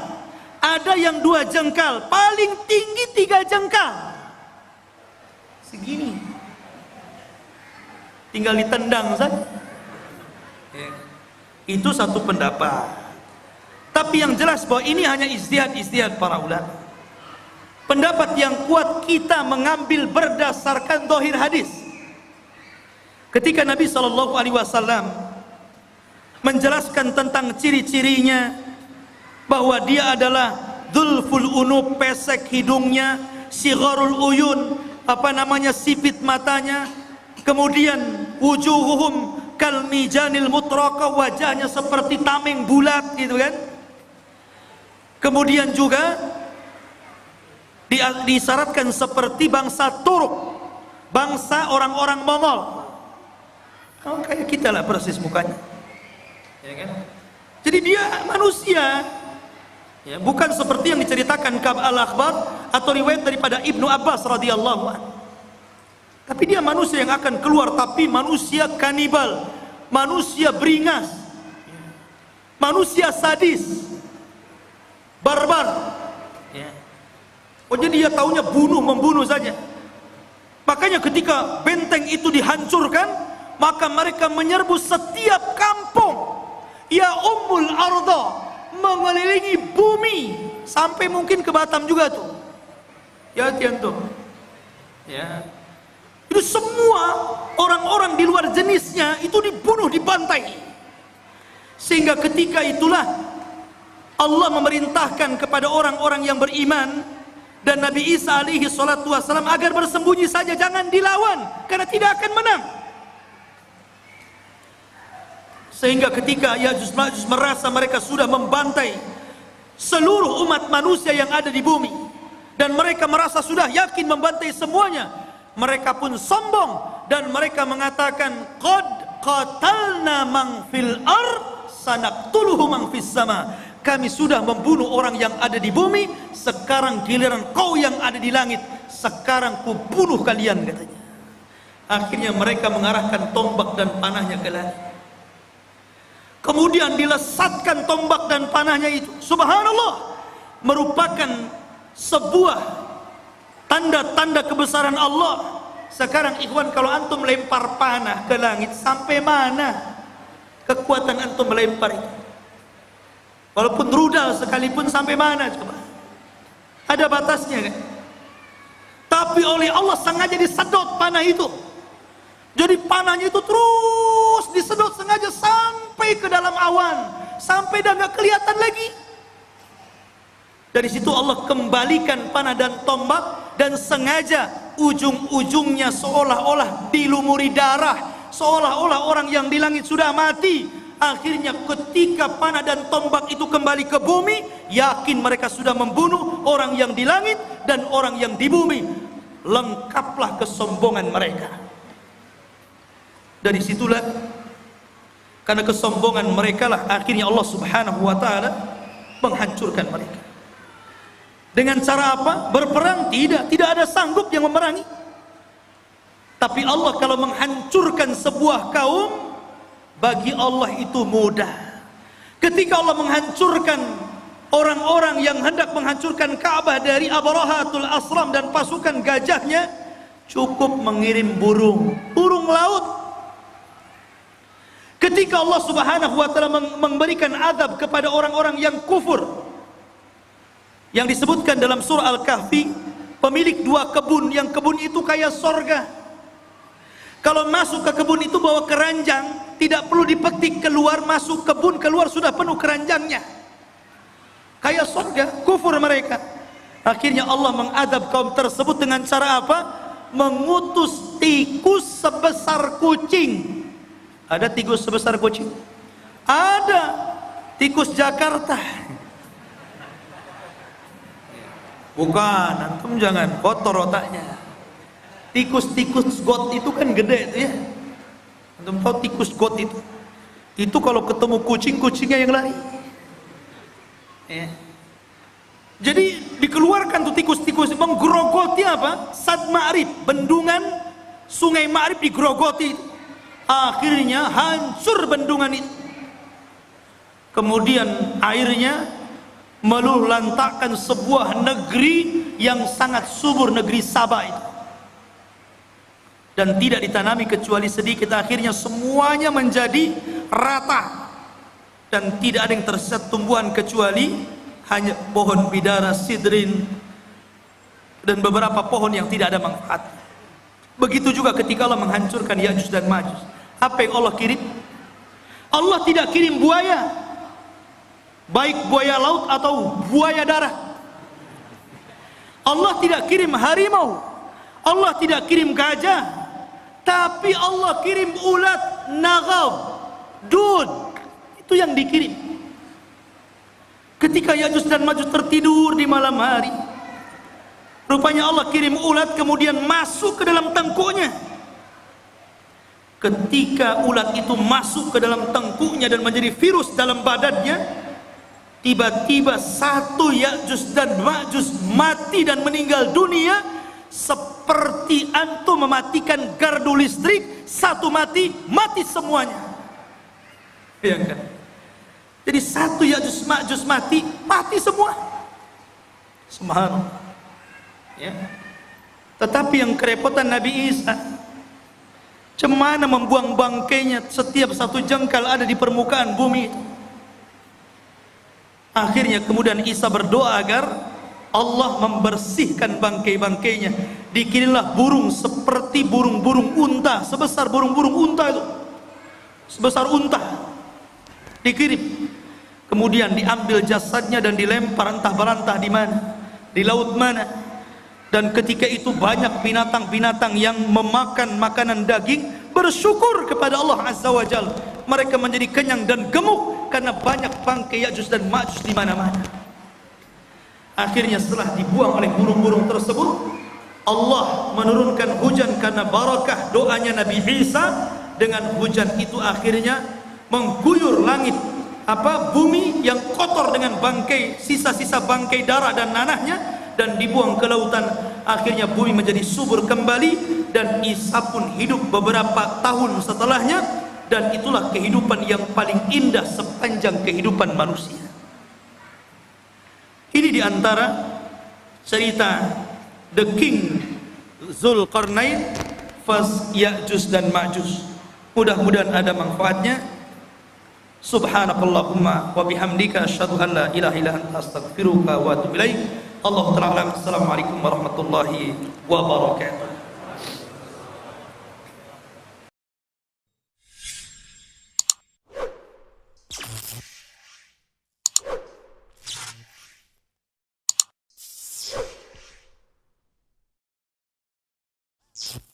ada yang 2 jengkal, paling tinggi 3 jengkal. Segini, tinggal ditendang saja. Itu satu pendapat. Tapi yang jelas bahwa ini hanya ijtihad para ulama. Pendapat yang kuat kita mengambil berdasarkan zahir hadis. Ketika Nabi SAW menjelaskan tentang ciri-cirinya, bahwa dia adalah dzulful unub, pesek hidungnya, sigharul uyun, sipit matanya, kemudian wujuhuhum kal mijanil mutraqa, wajahnya seperti tameng bulat gitu kan. Kemudian juga disyaratkan seperti bangsa Turuk, bangsa orang-orang Mongol. Kayak kita lah persis mukanya, ya kan? Jadi dia manusia, ya, bukan seperti yang diceritakan Ka'ab al-Akhbar atau riwayat daripada Ibnu Abbas radhiyallahu anhu. Tapi dia manusia yang akan keluar, tapi manusia kanibal, manusia beringas, manusia sadis, barbar. Ya. Oh, jadi dia taunya membunuh saja. Makanya ketika benteng itu dihancurkan, maka mereka menyerbu setiap kampung. Ya ummul arda, mengelilingi bumi sampai mungkin ke Batam juga tuh. Ya tuh. Ya. Itu semua orang-orang di luar jenisnya itu dibunuh, dibantai. Sehingga ketika itulah Allah memerintahkan kepada orang-orang yang beriman dan Nabi Isa alaihi salatu wassalam agar bersembunyi saja, jangan dilawan karena tidak akan menang. Sehingga ketika Ya'juj Ma'juj merasa mereka sudah membantai seluruh umat manusia yang ada di bumi, dan mereka merasa sudah yakin membantai semuanya, mereka pun sombong dan mereka mengatakan, qad qatalna man fil ard sanaqtuluhu man fis sama. Kami sudah membunuh orang yang ada di bumi, sekarang giliran kau yang ada di langit, sekarang ku bunuh kalian, katanya. Akhirnya mereka mengarahkan tombak dan panahnya ke langit. Kemudian dilesatkan tombak dan panahnya itu, subhanallah, merupakan sebuah tanda-tanda kebesaran Allah. Sekarang ikhwan, kalau antum lempar panah ke langit, sampai mana kekuatan antum melempar itu? Walaupun rudal sekalipun, sampai mana coba? Ada batasnya kan? Tapi oleh Allah sengaja disedot panah itu. Jadi panahnya itu terus disedot sengaja sampai ke dalam awan, sampai dah nggak kelihatan lagi. Dari situ Allah kembalikan panah dan tombak, dan sengaja ujung-ujungnya seolah-olah dilumuri darah, seolah-olah orang yang di langit sudah mati. Akhirnya ketika panah dan tombak itu kembali ke bumi, yakin mereka sudah membunuh orang yang di langit dan orang yang di bumi. Lengkaplah kesombongan mereka. Dari situlah, karena kesombongan mereka lah akhirnya Allah subhanahu wa ta'ala menghancurkan mereka. Dengan cara apa? Berperang? Tidak ada sanggup yang memerangi. Tapi Allah kalau menghancurkan sebuah kaum, bagi Allah itu mudah. Ketika Allah menghancurkan orang-orang yang hendak menghancurkan Ka'bah dari Abrahatul Asram dan pasukan gajahnya, cukup mengirim burung laut. Ketika Allah subhanahu wa ta'ala memberikan azab kepada orang-orang yang kufur, yang disebutkan dalam surah Al-Kahfi, pemilik 2 kebun, yang kebun itu kayak sorga. Kalau masuk ke kebun itu bawa keranjang, tidak perlu dipetik, keluar, masuk kebun, keluar sudah penuh keranjangnya. Kayak sorga, kufur mereka. Akhirnya Allah mengadab kaum tersebut dengan cara apa? Mengutus tikus sebesar kucing. Ada tikus sebesar kucing? Ada. Tikus Jakarta. Bukan, antum jangan kotor otaknya. Tikus-tikus got itu kan gede itu ya. Antum tahu tikus got itu? Itu kalau ketemu kucing, kucingnya yang lari. Ya. Jadi dikeluarkan tuh tikus-tikus menggerogoti apa? Sad Ma'rib, bendungan Sungai Ma'rib digerogoti. Akhirnya hancur bendungan itu. Kemudian airnya meluluhlantakkan sebuah negeri yang sangat subur, negeri Sabah itu. Dan tidak ditanami kecuali sedikit, akhirnya semuanya menjadi rata. Dan tidak ada yang tersisa tumbuhan kecuali hanya pohon bidara, sidrin, dan beberapa pohon yang tidak ada manfaat. Begitu juga ketika Allah menghancurkan Ya'juj dan Ma'juj. Apa yang Allah kirim? Allah tidak kirim buaya, baik buaya laut atau buaya darat. Allah tidak kirim harimau, Allah tidak kirim gajah, tapi Allah kirim ulat, nagab, dud. Itu yang dikirim. Ketika Ya'juj dan Ma'juj tertidur di malam hari, rupanya Allah kirim ulat kemudian masuk ke dalam tengkuknya. Ketika ulat itu masuk ke dalam tengkuknya dan menjadi virus dalam badannya, tiba-tiba satu Ya'juj dan Ma'juj mati dan meninggal dunia, seperti antum mematikan gardu listrik, satu mati, mati semuanya. Ya kan? Jadi satu Ya'juj Ma'juj mati, mati semua. Subhanallah. Ya. Tetapi yang kerepotan Nabi Isa, cemana membuang bangkainya setiap satu jengkal ada di permukaan bumi itu. Akhirnya kemudian Isa berdoa agar Allah membersihkan bangkai-bangkainya. Dikirimlah burung seperti burung-burung unta, sebesar burung-burung unta itu, sebesar unta, dikirim. Kemudian diambil jasadnya dan dilempar entah berantah di mana, di laut mana. Dan ketika itu banyak binatang-binatang yang memakan makanan daging bersyukur kepada Allah Azza wa Jalla. Mereka menjadi kenyang dan gemuk karena banyak bangkai Ya'juj dan Ma'juj di mana-mana. Akhirnya setelah dibuang oleh burung-burung tersebut, Allah menurunkan hujan karena barakah doanya Nabi Isa. Dengan hujan itu akhirnya mengguyur langit, bumi yang kotor dengan bangkai, sisa-sisa bangkai darah dan nanahnya, dan dibuang ke lautan. Akhirnya bumi menjadi subur kembali, dan Isa pun hidup beberapa tahun setelahnya, dan itulah kehidupan yang paling indah sepanjang kehidupan manusia. Ini diantara cerita The King Zulkarnain versus Ya'juj dan Ma'juj. Mudah-mudahan ada manfaatnya. Subhanakallahumma wa bihamdika asyhadu an la ilaha illa anta astaghfiruka wa atubu ilaik. Allahu ta'ala. Assalamualaikum warahmatullahi wabarakatuh. You